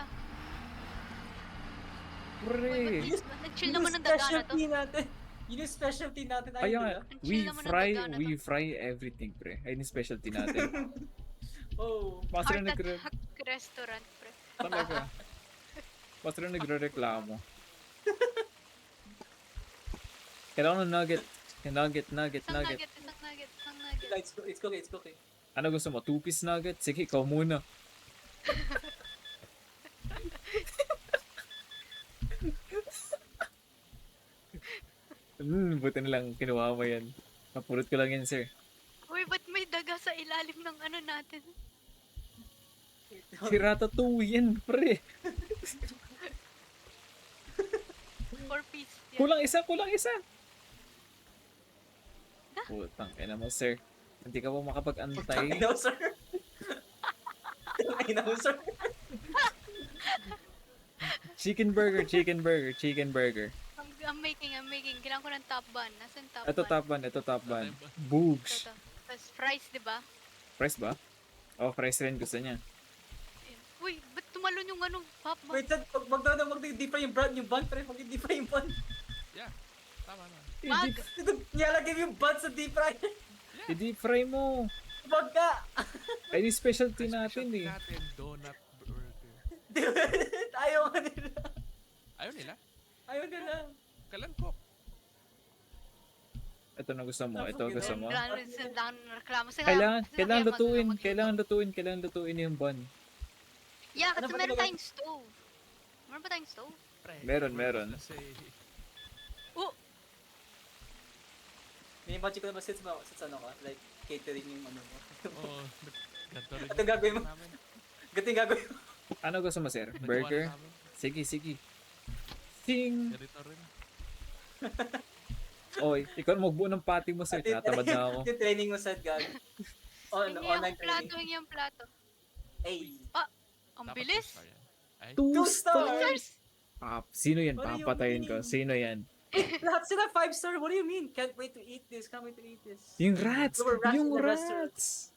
Pre! Uy, ba't nag-chill Yun naman yung ng daga na to? specialty natin. Yun yung specialty natin, Kaya idol, nga, ah. Ang chill naman ng daga na to. we fry everything, pre. Ayun yung specialty natin. Oh. Baka sila Heart attack restaurant, pre. Talaga. Baka sila nagre-reklamo. Kailangan ng nugget. Nugget. Isang nugget. It's cooking. Ano gusto mo? 2-piece nugget? Sige, ikaw muna. Buti na lang kinuha mo yan. Napulot ko lang yan, sir. Uy, ba't may daga sa ilalim ng ano natin? Si Ratatouille yan, pre. 4-piece. yan. Kulang isa. Putang ina mo, sir. Hindi ka pa makapag-antay. I know, sir. I know, sir. Chicken burger. I'm making. Kailangan ko ng top bun. Nasaan top Ito top bun. Boogs. Ito. Tapos fries, di ba? Fries ba? Oh, fries rin gusto niya. Uy, ba't tumalon yung ano? Pop, Wait, mag-deep fry yung bun, pre. Mag-deep fry yung bun. Yeah, tama na. Mag! Nilalagay mo yung bun sa deep fry. I-deep fry mo. Wag ka. Ay, yung specialty natin Specialty eh. natin, donut burger. Ayaw nga nila. Ayaw nila? Ayaw nila. Kailan ko? Ito na gusto mo. Ito gusto mo. Reklamo sila. Kailangan lutuin yung bun. Yeah, Ano kasi ba meron talaga? tayong stove. Meron ba tayong stove? Pre, Meron. Kasi, May magic na ba sits ano ka? Like, catering yung ano mo. ganito rin. At ang gagawin mo? namin. Ganito yung gagawin mo. Ano gusto mo, sir? Nagawa Burger? na namin. Sige. Sing! Ganito rin. Oy, ikaw magbuo ng patty mo, sir. Tatamad na ako. Yung training mo sa gag. Online training. Hingi ang plato. Ay. Ang Dapat bilis. two-star yan. Ay, 2 2 stars! stars! Sino yan? What do you Papatayin ko. mean? Sino yan? Lahat sila 5 star. What do you mean? Can't wait to eat this. Yung rats! There were rats Yung in the restaurant. rats!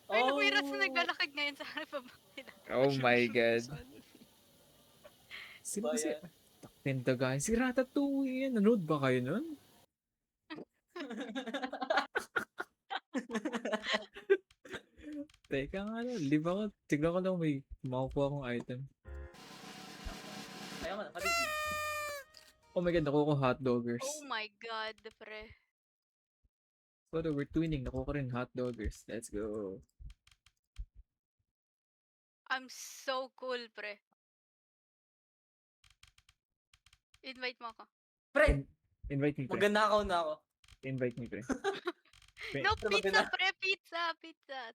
Ay, may rats na naglalakad ngayon sa harap nila. Oh my god. Sino Ba kasi? yan? Tinda guys. Si Ratatouille yan. Nanood ba kayo nun? Teka nga lang. Liba ko. Tignan ko lang may makukuha akong item. Ayaw nga, haligi. Oh my god, nakuha ko hotdoggers. Oh my god, pre. So, we're twinning. Nakuha ko rin hotdoggers. Let's go. I'm so cool, pre. Invite mo ako. Pre, Invite me, pre. magnanakaw na ako. Invite me, pre. No, Pre, pizza, maganda. pre. Pizza.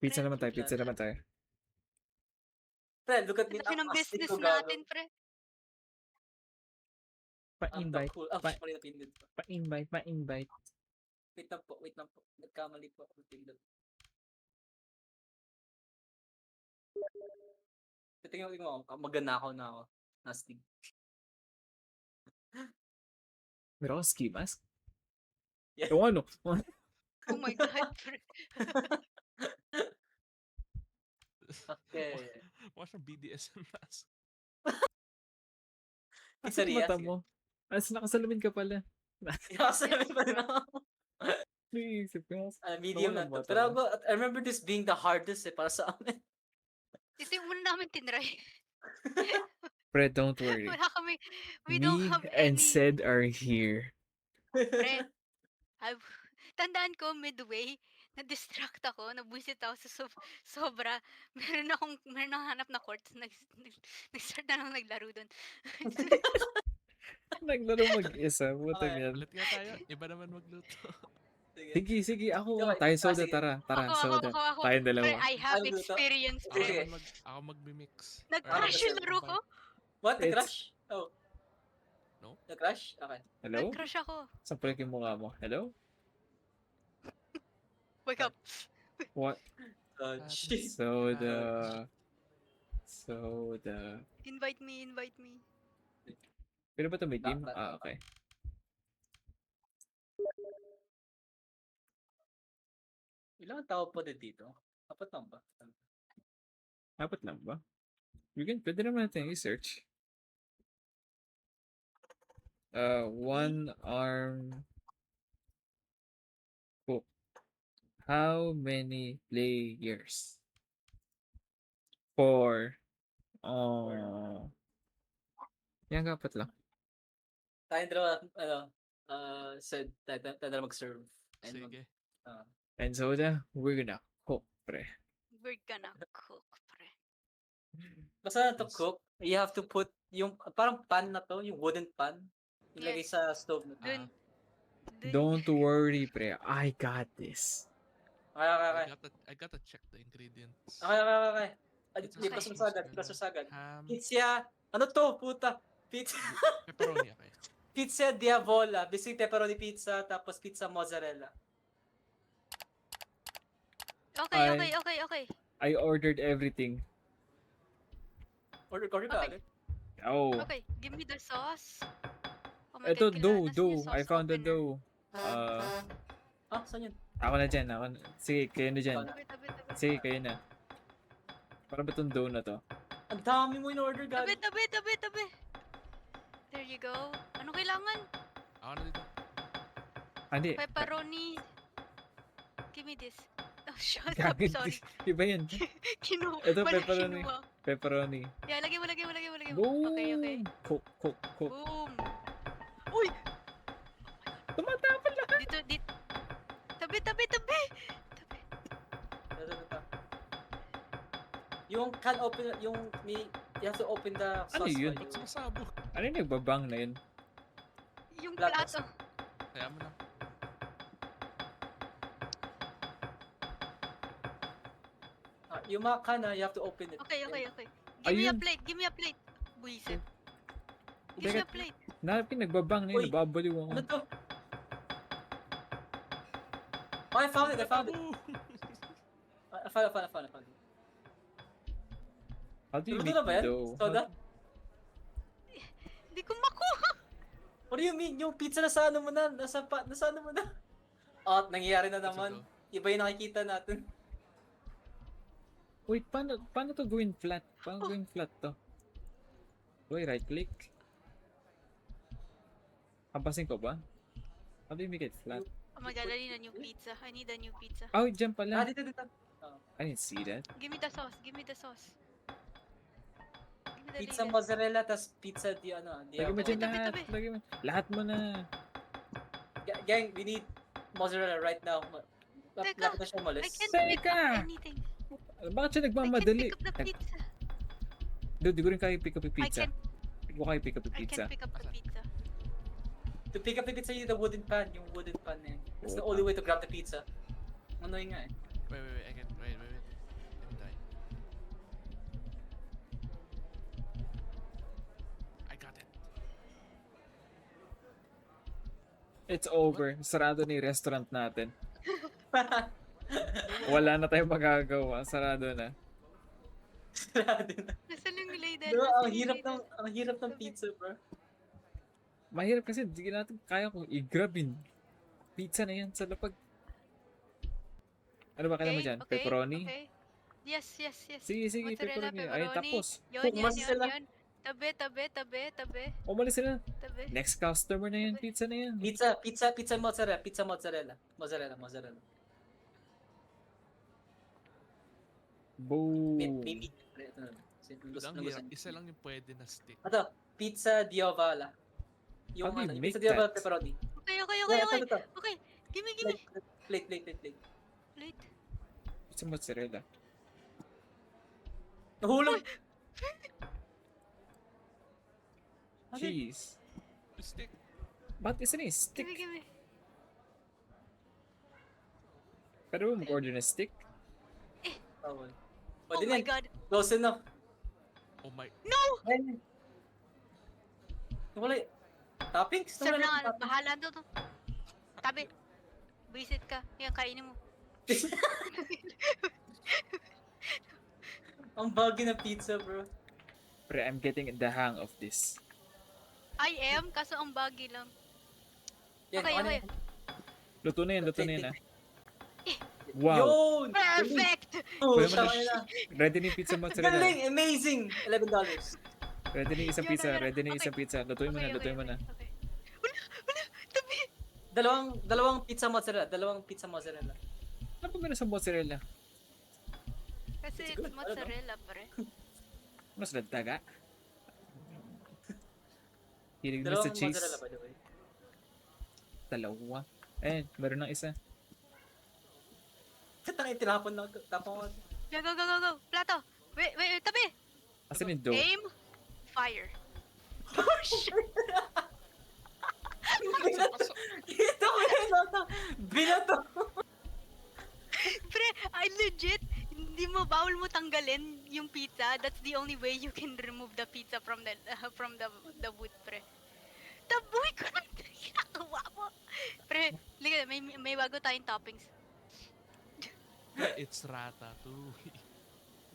Pizza naman tayo. Pizza naman tayo. Pre, look at me. Laki ng Ang astig business ko, gago. natin, pre. Ang Pa-invite. cool. Pa- Mali na pindot ko. Pa-invite. Wait lang po. Nagkamali po ako. Pindot. Tingnan mo ako. Magnanakaw na ako. Nastig. Meron akong ski mask? Yeah. Yung ano? Oh my god, pre. Okay. What's your BDSM mask? Asa Pizzeria. mata mo? As nakasalamin ka pala. Nakasalamin pa rin ako. Naisip ko. Medium Wala lang to. bata Pero mo. I remember this being the hardest para sa amin. Ito yung una namin tinry. Fred, don't worry. Wala kami, we don't Me have and any. Sed are here. Pre, tandaan ko midway, na-distract ako, nabwisit ako sa sobra. Meron akong hanap na court, nag-start na lang naglaro doon. Naglaro mag-isa. Buta Okay. yan. Ulit nga tayo. Iba naman magluto. Sige. Ako. Okay, Tayo soda. sige. Tara. Soda. Ako. Tayong Pre, dalawa. I have Ano to? experience, Ako, pre. Sige. ako magmi-mix. Nag-crash Ah, yung laro ko. What? It's- Nag-crash? Oh. No? Nag-crash? Okay. Hello? Nag-crash ako. Sampalik yung mukha mo. Hello? Wake up. What? Shit. Soda. Invite me. Pero ba ito may team? Dapat. Ah, okay. Ilang tao pa din dito? Apat lang ba? Apat lang ba? Pwede naman natin i-search. One arm cook. How many players? 4. Oh. Yan, apat lang. Tayong dalawa, said, tayo dalawa mag-serve. And Sige. And soda, we're gonna cook, pre. We're gonna cook, pre. Basta to Yes. cook, you have to put yung, parang pan na to, yung wooden pan, ilagay Yes. sa stove na to. Dun, dun. Don't worry, pre. I got this. Okay. I gotta check the ingredients. Okay. It's Hindi a pa sausage sumasagad, and hindi pa sumasagad. Ham. Pizza, ano to, puta? Pizza, Pepperoni, okay. pizza diavola, basically pepperoni pizza, tapos pizza mozzarella. Okay. I ordered everything. Order ka Okay. agad. Oh. Okay, give me the sauce. Oh my Ito, God, kailangan dough. natin yung I sauce found the opener. dough. Saan yun? Ako na dyan. Sige, kayo na dyan. Tabi. Sige, kayo na. Para ba itong dough na to? Ang dami mo in-order, Tabi. gabi. There you go. Ano kailangan? Ako na dito. Hindi. Pepperoni. Give me this. Oh, shut up. Gagawin. Sorry. Iba yun. Ito, Wala pepperoni. kinuha. Pepperoni. Yeah, lagay mo. Boom! Okay. Cook. Boom. Uy! Tumatapal lang. Dito. Tabi. Yung can open, you have to open the Ano sauce. yun? ba? Ba't sumasabog? Ano yung nagbabang na yun? Yung Platos. plato. Kaya mo na. Yung mga can, you have to open it. Okay. Ayun. Give me a plate. Buisit. Give me Teka, a plate. Napin nagbabang na yun. Uy, Nababaliw ako. Ano to? Oh, I found it. I found it. How do you Luto make na ba yan? dough? Soda? Hindi ko makuha. What do you mean? Yung pizza nasa ano mo na? Nasa ano mo na? Oh, nangyayari na Let's naman. go. Iba yung nakikita natin. Wait, paano to gawin flat? Paano gawin flat to? Wait, right click. Kampasin ko ba? How do you make it flat? Oh my God, I need a new pizza. I need a new pizza. Oh, dyan pala. Dito. I didn't see that. Give me the sauce. Give me the Pizza latest. mozzarella, tas pizza di ano. Lagyan mo dyan Tabi, lahat. tabi. Lagyan mo. Lahat mo na. Gang, we need mozzarella right now. Teka, Lapit na siya I umalis. can't pick Teka! up anything. Bakit siya I can't nagmamadali? pick up the pizza. Dude, di ko rin kaya pick up yung I pizza. can't, Di ko kaya pick up yung I pizza. can't pick up the pizza. To pick up the pizza, you need the wooden pan. Yung wooden pan na yun. That's the Oh, only way to grab the pizza. Annoying nga eh. Wait. Wait. Let me try. I got it. It's over. Sarado na yung restaurant natin. Wala na tayong magagawa. Sarado na. Sarado na. Nasaan yung ladle? Diba, Nasaan ang yung hirap ladle? ang hirap ng pizza, bro. Mahirap kasi hindi natin kaya kung i-grab yun. Pizza na yan sa lapag. Ano ba kailangan mo dyan? Pepperoni? Okay. Yes. Sige, Mozzarella, pepperoni. Ay, tapos. Yun. Umalis sila. Tabi. Umalis na. Tabi. Next customer na yan. Pizza na yan. Pizza mozzarella. Mozzarella. Boom. May meat. Ito na. Ang hirap. Isa lang yung pwede na stick. Ito, pizza diavola. Yung How do you ano, make pizza diavola that? pepperoni. Okay. Ito. Okay. Give me. Plate. Plate. Pizza mozzarella. Nahulog! Cheese. Stick. Bakit isa na yung stick? Give me. Pero mo mag-order na stick? Bawal. Oh Pwede my na. God. Close enough. Oh my. Ayun. Wala y- Toppings? Sir Wala na nga, toppings. bahala to. Tabi. Visit ka. Yan, kainin mo. Ang bagay na pizza, bro. Pre, I'm getting the hang of this. I am, kaso ang bagay lang. Yan, Okay. ano yun? Luto na yan. Wow. Yun! Perfect! Oh, Wala mo na- tama na. Ready na yung pizza mozzarella. Galing! Amazing! $11. Ready na yung isang Yun na, pizza. yun na. Ready na yung Okay. isang pizza. Lutuin mo na, lutuin mo na. Okay. Wala, tabi. Dalawang pizza mozzarella. Dalawang pizza mozzarella. Ano pa meron sa mozzarella? Kasi It's good, mozzarella, pre. Mas nagtaga? Hilig na sa Dalawang cheese. mozzarella, by the way. Dalawa. Meron ng isa. Katang tinapon na. Tapon ko. Go, go, go, go, go. Plato. Wait, tabi. Asan yung dough? Aim. Fire. Oh, shit. Ito ko yun! Binato! Pre, I legit, hindi mo, bawal mo tanggalin yung pizza. That's the only way you can remove the pizza from the wood, pre. Taboy ko na ginagawa mo. Pre, liga, may bago tayong toppings. It's ratatouille.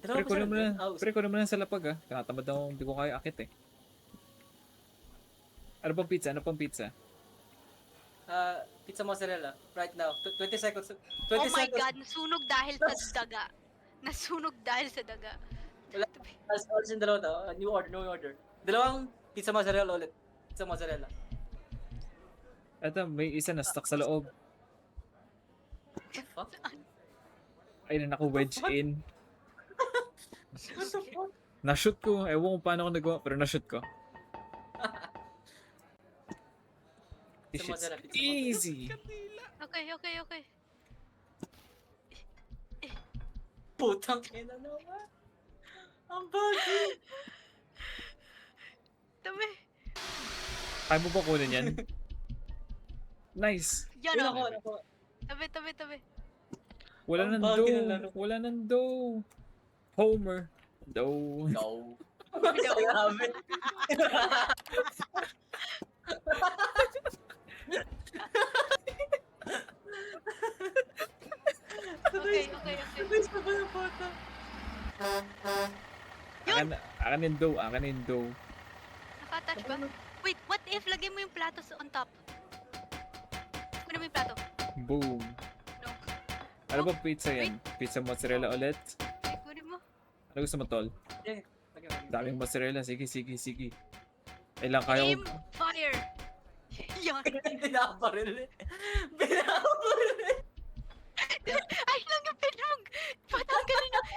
Pre, kunin mo na. House. Pre, kunin mo na sa lapag ah. Tinatamad ako, hindi ko kaya akit eh. Ano pang pizza? Ano pang pizza? Pizza mozzarella. Right now. 20 seconds. 20 Oh my seconds. God, nasunog dahil sa daga. Nasunog dahil sa daga. Wala. Alas yung dalawa to. New order. Dalawang pizza mozzarella ulit. Pizza mozzarella. Eto, may isa na stuck sa loob. Fuck? Ay, na naka-wedge in. What the fuck? Na-shoot ko. Ewan kung paano ko nagawa, pero na-shoot ko. This Pizza shit's mozzarella, pizza easy. Okay. Putang ina naman. Ang bagay. Tabi. Kaya mo ba kunin yan? Nice. Yan Yun o. ako. Tabi. Wala Ang nang bagay ng dough. laro. Wala nang dough. Homer. Dough. No. Grabe. Okay. Gusto ko yung photo. Akin yung dough. Akin yung dough. Nakatouch ba? Wait, what if lagay mo yung plato on top? Kunin mo yung plato. Boom. No. Ano ba pizza yan? Pizza mozzarella ulit? Okay, kunin mo. Ano gusto mo, tol? Okay. Daming mozzarella. Sige. Ilang kaya Aim. ko. Fire. Yan. Binabaril. Binabaril. Ay lang yung pinog. Patanggalin yung...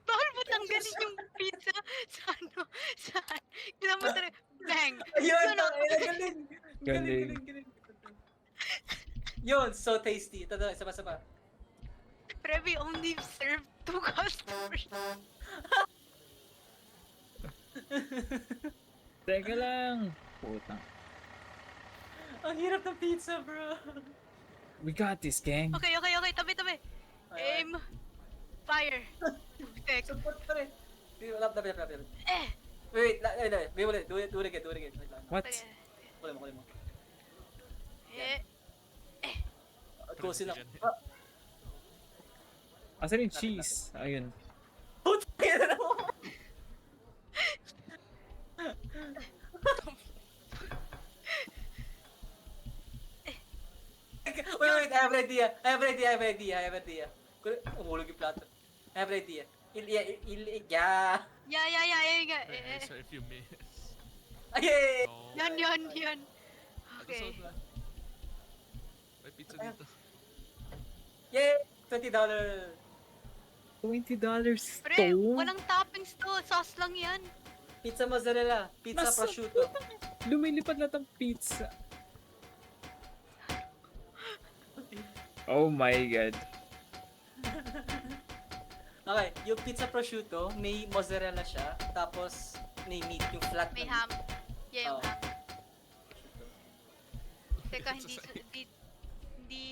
Bawal patanggalin yung pizza sa ano. Saan? Kailangan mo talaga. Bang. Ayun, Ano? galing. Galing. Yun, so tasty. Ito, isa pa. Pre, we only serve 2 customers. Teka lang. Putang. Ang hirap ng pizza, bro. We got this, gang. Okay. Tabi. Aim. Fire. Tek. Support pa rin. Wala. Eh. Wait. Do it again. Wait lang. What? Okay. Kunin mo. Eh. Close enough. Asan yung cheese? Ayun. Putang ina mo. Wait, I have an idea. Umulog yung plato. I have an idea. Yeah. Yeah. So if you miss. Ayay! Oh, Yan. Okay. episode na. May pizza dito. Yay! $20. $20 Pre, to? walang toppings to. Sauce lang yan. Pizza mozzarella. Pizza Nasa- prosciutto. Lumilipad lahat ng pizza. Oh my god. Okay, yung pizza prosciutto, may mozzarella siya. Tapos, may meat, yung flat May na ham. Yeah, yung Oo. ham. Teka, It's hindi, a side.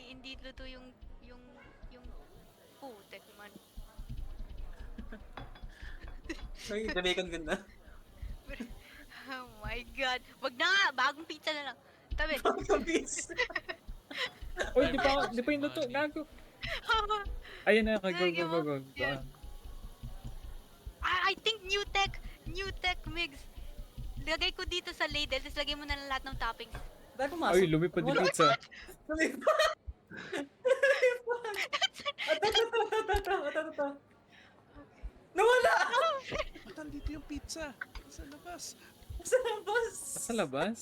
hindi luto yung putek man. meat. May bacon ganda. Oh my God. Wag na nga, bagong pizza na lang. Tabi. Bagong pizza. Uy, di pa yung luto. Gago. Ayun na. Go. Yun. I think new tech, Migs. Lagay ko dito sa ladle, tapos lagay mo na lang lahat ng toppings. Dahil pumasok. Ay, lumipad yung Wala. pizza. Lumipad. That's Ito. Nawala! Ba't dito yung pizza? Sa labas. Sa labas! Sa labas?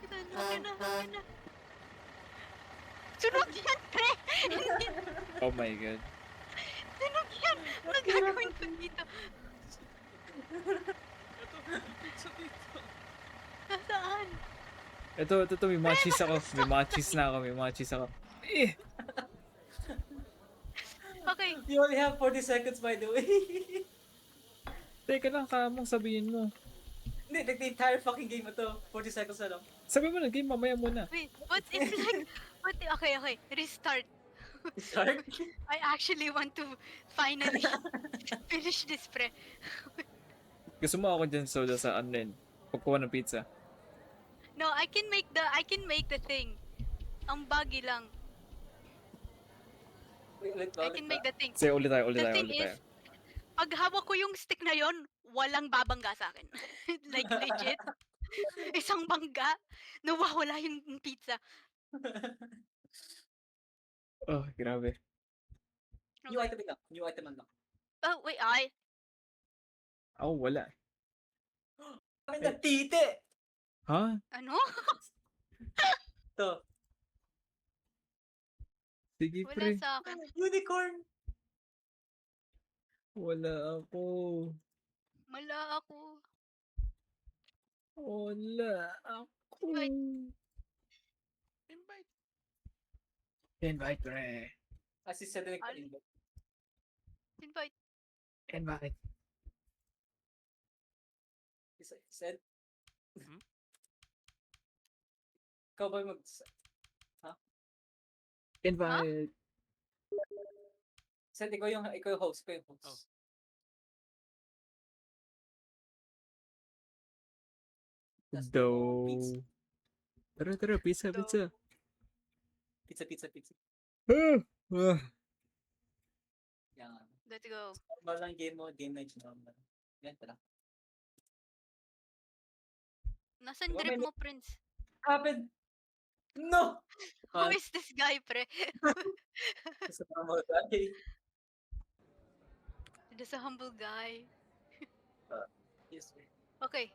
Ito na, okay na. Sunog yan, pre! Hindi, Oh my god. sunog yan! Ano gagawin ko dito? Ito, yung pizza dito. Nasaan? Ito, may mga cheese ako. May mga cheese ako. Eh! Okay, You only have 40 seconds by the way. Teka lang, kamong sabihin mo. Hindi, like the entire fucking game ito. 40 seconds na lang. Sabi mo na, game, mamaya muna. wait, what if like, okay, restart. Start? I actually want to finally finish this, pre. Gusto mo ako dyan soda sa online. Pagkuha ng pizza. No, I can make the thing. Ang buggy lang. I can make the thing. Sige, ulit tayo. The thing is, pag hawak ko yung stick na yon, walang babangga sa akin. Like legit. Isang bangga, nawawala yung pizza. Oh, grabe. New item lang. New item lang. Oh, wait, Oh, wala. Kami nagtiti! Ha? ano? Ito. Sige, Wala pre. sa akin. Unicorn! Wala ako. Wala ako. Wala ako. Invite. Invite, pre. As you said, Invite. Invite. said. Hmm? Ikaw ba mag... Invite. Said, ikaw yung host. Oh. That's the Do. pizza. Tara, pizza. Pizza. Ah! Ah. Yan. Let's go. Normal lang game mo, game night normal. Yan pala. Nasaan Diba drip may- mo, Prince? Happened! No! Who Ah. is this guy, pre? Sa normal guy. There's a humble guy. Yes, sir. Okay.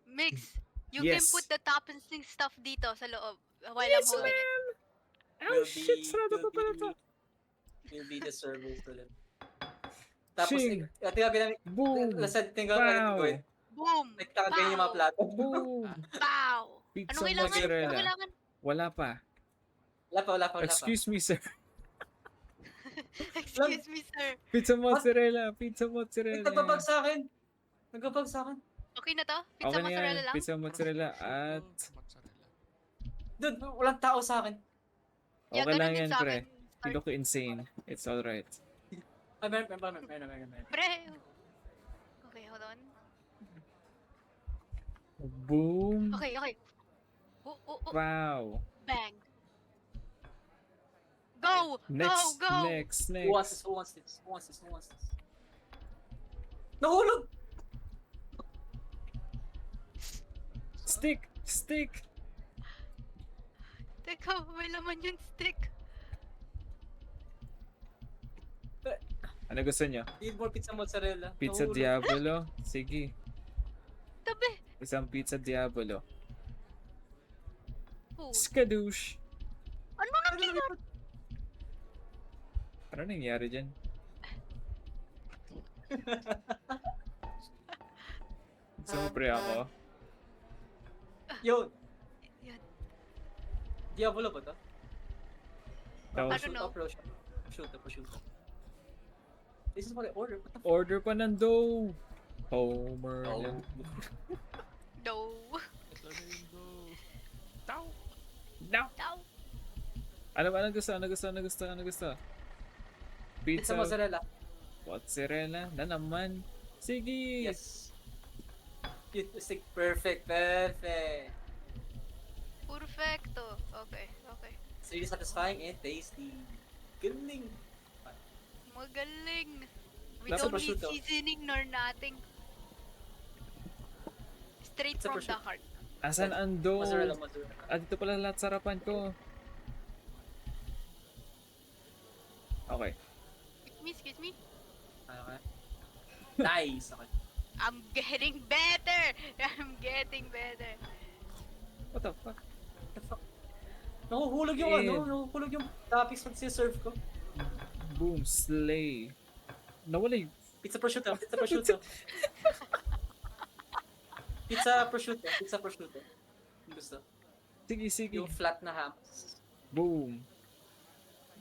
Mix, you can Yes. put the topping stuff dito sa loob while I'm holding it. Oh, shit. Sarado pa pala to. Will be the server to them. Tapos, Shing. ito yung ginamit. Boom. Lasad, tingnan ko Wow. gawin. Boom! Nagtakagay yung mga Pow! plato. Boom. Pow! Pizza Anong kailangan? mozzarella. Anong kailangan? Wala pa. Wala pa. Excuse me, sir. Excuse me, sir. Pizza mozzarella. Wait, nagbabag sa akin. Okay na to? Pizza Okay na mozzarella yan. lang? Pizza mozzarella at... Mozzarella. Dude, walang tao sa akin. Yeah, Okay ganun lang din yan, sa pre. akin. You look insane. It's alright. Ay, meron. Pre! Okay, hold on. Boom. Okay. Oh, Wow. bang. Go! Next. Who wants this? Nahulog! Stick. Teka, may laman yung stick. Ano gusto nyo? Need more pizza mozzarella. Pizza Nahulog. Diabolo? Sige. Tabi! Isang pizza Diabolo. Oh, Skadoosh. ano nangyari? Ano nangyari dyan? Gusto mo pre ako? Yo, Yan. Diabolo ba to? Tapos I don't know. Shoot. This is what I ordered. What the order pa ng dough. Homer. Oh. lang. No. Ito na yung go. Tao! No. Tao. Ano gusto? Pizza Pizza mozzarella. mozzarella na naman. Sige. Yes. Stick perfect. Perfecto. Okay. It's really satisfying and tasty. Galing. Magaling. We Nasa don't need prosciutto. seasoning nor nothing. Straight Nasa from the prosciutto. heart. Asan ang dough? Mozzarella. Ah, dito pala lahat sarapan ko. Okay. Excuse me. Okay. Nice. Okay. I'm getting better! I'm getting better. What the fuck? The fuck? Nahuhulog yung nahuhulog yung topics pag siserve ko. Boom, slay. Nawala yung... Pizza prosciutto, pizza prosciutto. Pizza prosciutto, pizza prosciutto. Yung gusto. Sige, sige. Yung flat na ham. Boom.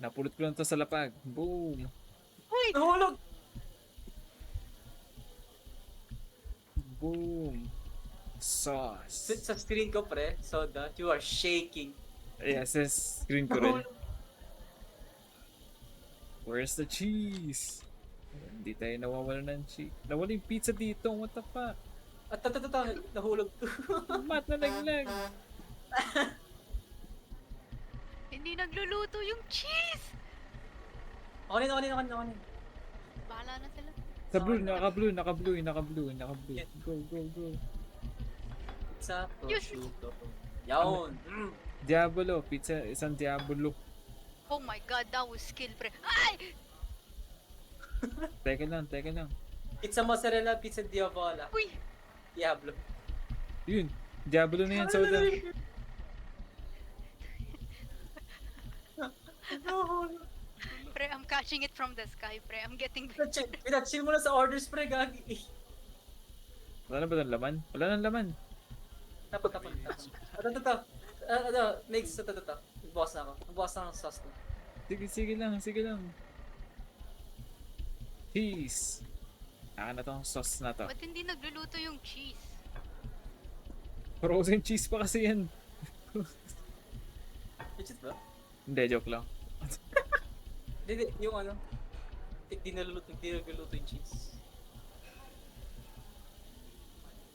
Napulot ko lang to sa lapag. Boom. Nahulog! Boom. Sauce. Sa screen ko, pre, soda, you are shaking. Yes, yes. Screen ko rin. Where's the cheese? Hindi tayo nawawala ng cheese. Nawala yung pizza dito. What the fuck? At nahulog. Mat na naglag. Hindi nagluluto yung cheese! Okay na. Bahala na sila. Sa blue, naka-blue. Go, go, go. Pizza prosciutto. Yawn. Diabolo. Pizza, isang diabolo. Oh my god, that was skill, pre. Ay! Teka lang. Pizza mozzarella, pizza diavola. Uy! Diablo. Yun. Diabolo na yan, soda. Pre, I'm catching it from the sky, pre. I'm getting Chill mo na sa orders, pre, gagi. Wala na ba ng laman? Wala nang laman. Tapon. Next, ito. Nagbukas na ako. Nagbukas na ako ng sauce ko. Sige lang. Cheese. Akin na tong sauce na to. Ba't hindi nagluluto yung cheese? Frozen cheese pa kasi yan. Legit ba? Hindi, joke lang. Hindi, yung ano. Hindi naluluto yung cheese.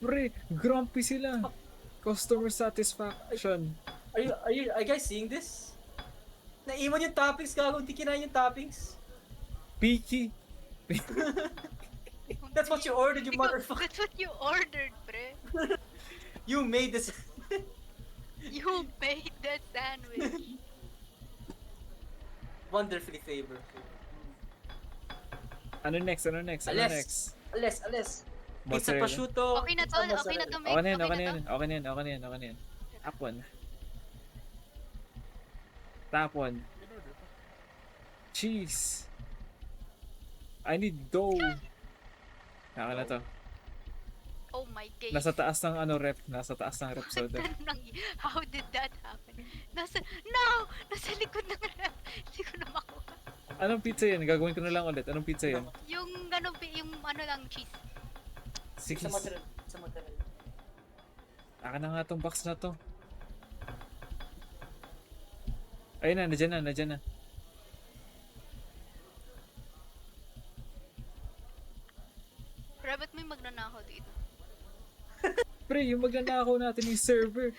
Pre, grumpy sila. Customer satisfaction. Are you guys seeing this? Naiwan yung toppings, gago. Hindi kinain yung toppings. Picky. That's what you ordered, you Ikaw, motherfucker. that's what you ordered, pre. You made this. You made that sandwich. Wonderfully flavored. Ano next? Ales. Pizza Mozzarella. prosciutto. Okay na to, pizza okay na to, mozzarella. mate. Okay na yan. Tapon. Cheese. I need dough. Akin na to. Oh my god. Nasa taas ng rep soda. How did that happen? Nasa likod ng ref. Hindi ko na makuha. Anong pizza yan? Gagawin ko na lang ulit. Anong pizza yan? Yung ano lang, cheese. Sige. Pizza mozzarella. Akin na nga tong box na to. Ayun na, nandiyan na. Pero ba't may magnanakaw dito? Pre, yung magnanakaw natin yung server.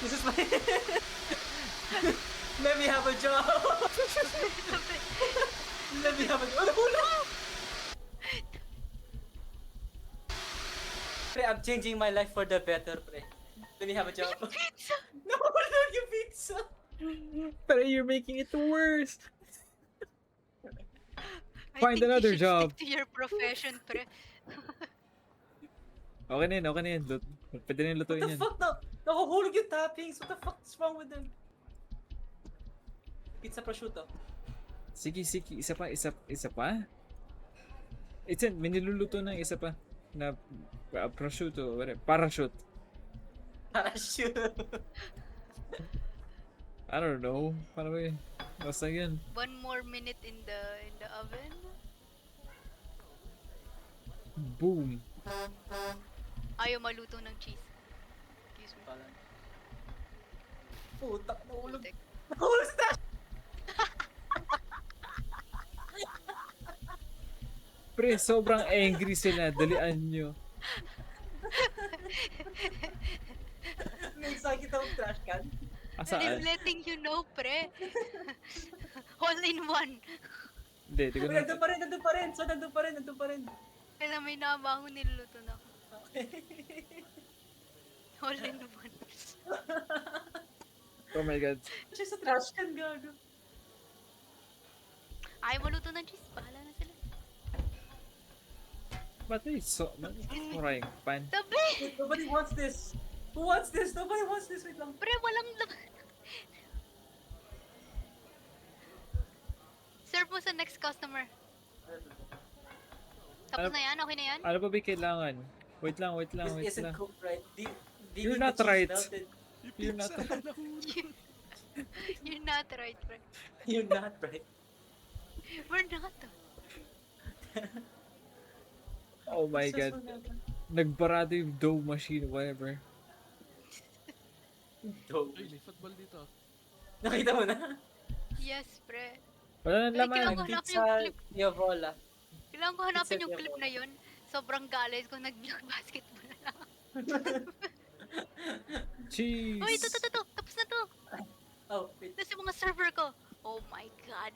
This is my... Let me have a job. Let me have a job. Pre, I'm changing my life for the better, pre. Let me have a job. Pizza! No, not yung pizza. Pero you're making it worse. I Find think another you should job. stick to your profession, pre. Okay na yan. Pwede na yung What lutuin the yan. fuck? No, nakuhulog yung toppings. What the fuck is wrong with them? Pizza prosciutto. Sige. Isa pa. May niluluto na isa pa. Na prosciutto. Parachute. Parachute. I don't know. Paano ba yun? Basta yan. 1 more minute in the oven. Boom. Ayaw maluto ng cheese. Excuse me. Puta, nahulog. Putek. Nahulog sa dash! Pre, sobrang angry sila. Dalian nyo. May sakit akong trash can. I'm Asaan? letting you know, pre. All in one. Hindi, di ko na. Nandun pa rin. Kailan may nabaho niluluto na ako. All in one. Oh my god. Siya sa trash can, gago. Ayaw maluto ng cheese. Bahala na sila. Ba't may frying pan? Tabi! Wait, nobody wants this. Who wants this? Nobody wants this. Wait lang. Pre, walang Serve mo sa next customer. Tapos Ano- na yan? Okay na yan? Ano pa ba kailangan? Wait lang. This isn't cooked right. Do you You're need not the cheese right. melted? You're not... You're not right, pre. You're not right. We're not. Oh my god. Successful natin. Nagbarado yung dough machine, whatever. Dope. Ay, may football dito. Nakita mo na? Yes, pre. Wala nang Ay, kailangan laman. ko hanapin Pizza yung clip. Diavola. Kailangan ko hanapin Pizza yung clip Diavola. na yun. Sobrang galis ko nag-basketball na lang. Cheese! Uy, ito. Tapos na to. Oh, wait. Tapos yung mga server ko. Oh my god.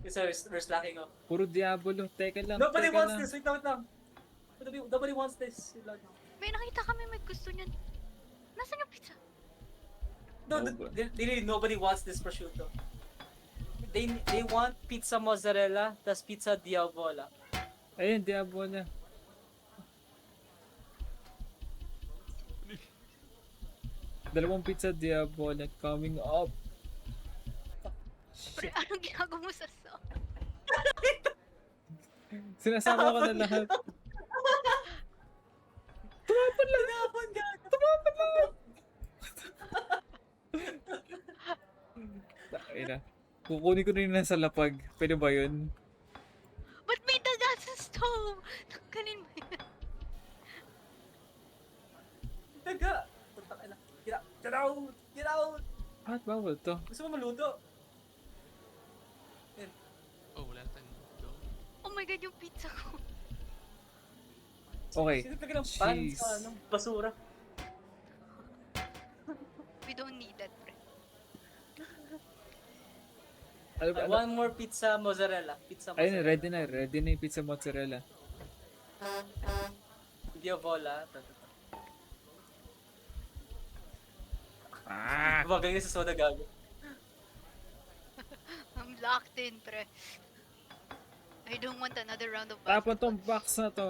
So, we're slacking off. Puro Diabolo. Teka lang, Nobody teka wants lang. this. Wait lang. Nobody wants this. Wait lang. May nakita kami may gusto niyan. Nasaan yung pizza? No, really, nobody wants this prosciutto. They want pizza mozzarella, tas pizza diavola. Ayun, Diabolo. Dalawang pizza Diabolo coming up. Pre, anong ginagawa mo sa sauce? Sinasama ko na lahat. Tumapon lang! Tinapon ka! Tumapon lang! Ay na. Kukunin ko rin na sa lapag. Pwede ba yun? Ba't may daga sa stove? Tanggalin mo yun. Taga! Puntang ina. Get out! Get out! Bakit bawal to? Gusto mo maluto? Oh, wala tayong dough. Oh my god, yung pizza ko. Okay. Sino taga ng pan Cheese. sa anong basura? We don't need that, pre. Ano ba? One more pizza mozzarella. Pizza Ayun, mozzarella. ready na. Ready na yung pizza mozzarella. Diavola. Ah! Bagay na sa soda gago. I'm locked in, pre. I don't want another round of Tapon basketball. tong box na to.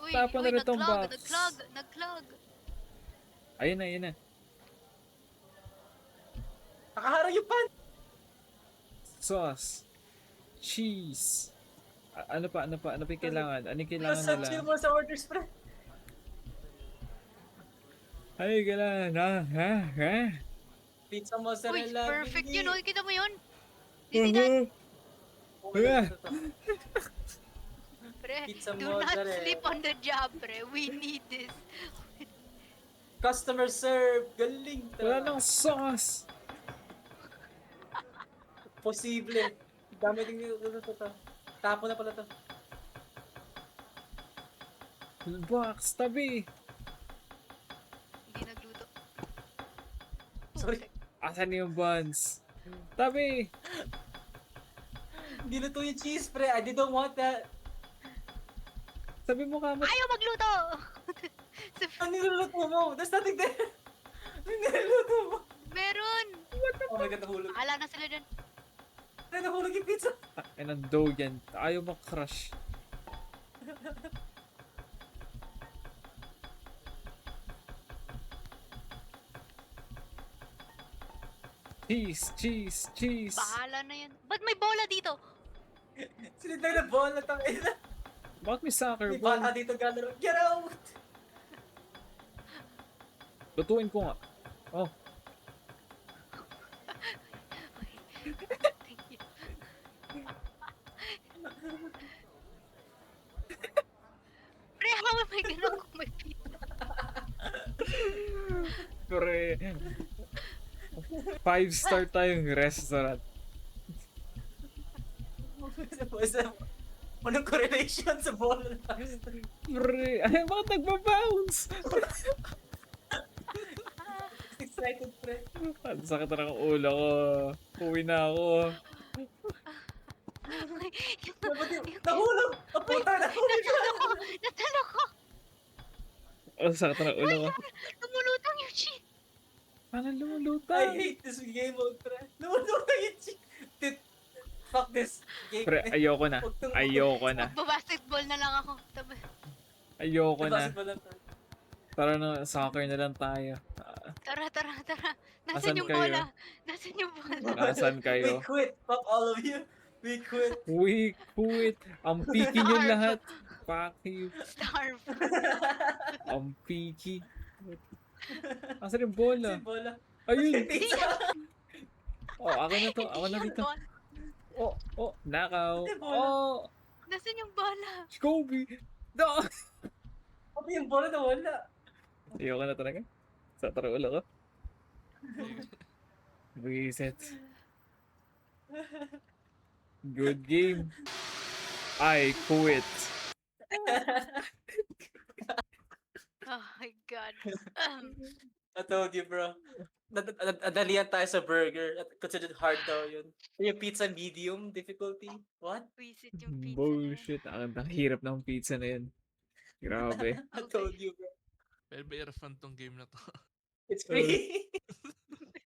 Uy, tapon na rin tong box. nag-clog. Ayun na. Nakaharang yung pan! Sauce. Cheese. Ano pa yung kailangan? Ano yung kailangan Chill nila? mo sa orders, pre. Ano yung kailangan? Ha? Pizza Uy, mozzarella. perfect bini. yun. Uy, kita mo yun? You see that? Okay, Yeah. ito. Pre, Pizza do not mozzarella. sleep on the job, pre. We need this. Customer serve. Galing. Wala nang sauce. Posible. Dami din ito. Tapo na pala to. Box, tabi. Hindi nagluto. Sorry. Asan yung buns? Tabi. Hindi na to yung cheese, pre. I didn't want that. Sabi mo ka mo. Ayaw magluto! Ano niluluto mo? There's nothing there. Ano niluluto mo? Meron! Oh my god, nahulog. Bahala na sila dyan. Ay, nahulog yung pizza. Ay, ng dough yan. Ayaw mo crush. Cheese. Bahala na yan. Ba't may bola dito? Sinintay na bola. Tangina. Bakit may soccer May ball? bata dito galero. Get out! Lutuin ko nga. Oh, Thank you. Pre, how am I gonna cook my pizza? pre. 5-star tayong restaurant. Anong correlation sa bola? Pre, ay, bakit nagbabounce? Excited, pre. Ang sakit na ng ulo ko. Uwi na ako. Nahulog! Ang puta, nahulog! Natalo ko! Ang sakit na ng ulo ko. Lumulutang yung cheese! Paano I lumulutang? hate this game mode, pre. Lumulog yung cheese. Fuck this game. Pre, ayoko na. Huwag tong- Ayoko na. Magbabasketball na lang ako. Ayoko na. Basketball lang tayo. Tara na, soccer na lang tayo. Tara. Asan Nasaan yung kayo? bola? Nasaan yung bola? Nasaan We kayo? quit. Fuck all of you. We quit. We quit. Ang picky nyo Starve. lahat. Fuck you. Starve. Ang picky. Asan yung bola? Si bola. Ayun. Pizza. Oh, ako na to. Ako Hindi na yung dito. bola. Oh, nakaw. Hindi, bola. Oh, Nasaan yung bola? Kobe. No. Pati yung bola na wala. Ayoko na talaga. Sa taro ulo ko. Reset. Good game. I quit. Oh my God. I told you, bro. Nadalian tayo sa burger. At considered hard daw yun. Yung pizza medium difficulty. What? Visit yung pizza na yun. Bullshit. Ang hirap ng pizza na yun. Grabe. I told you, bro. Pero fun tong game na to. It's free.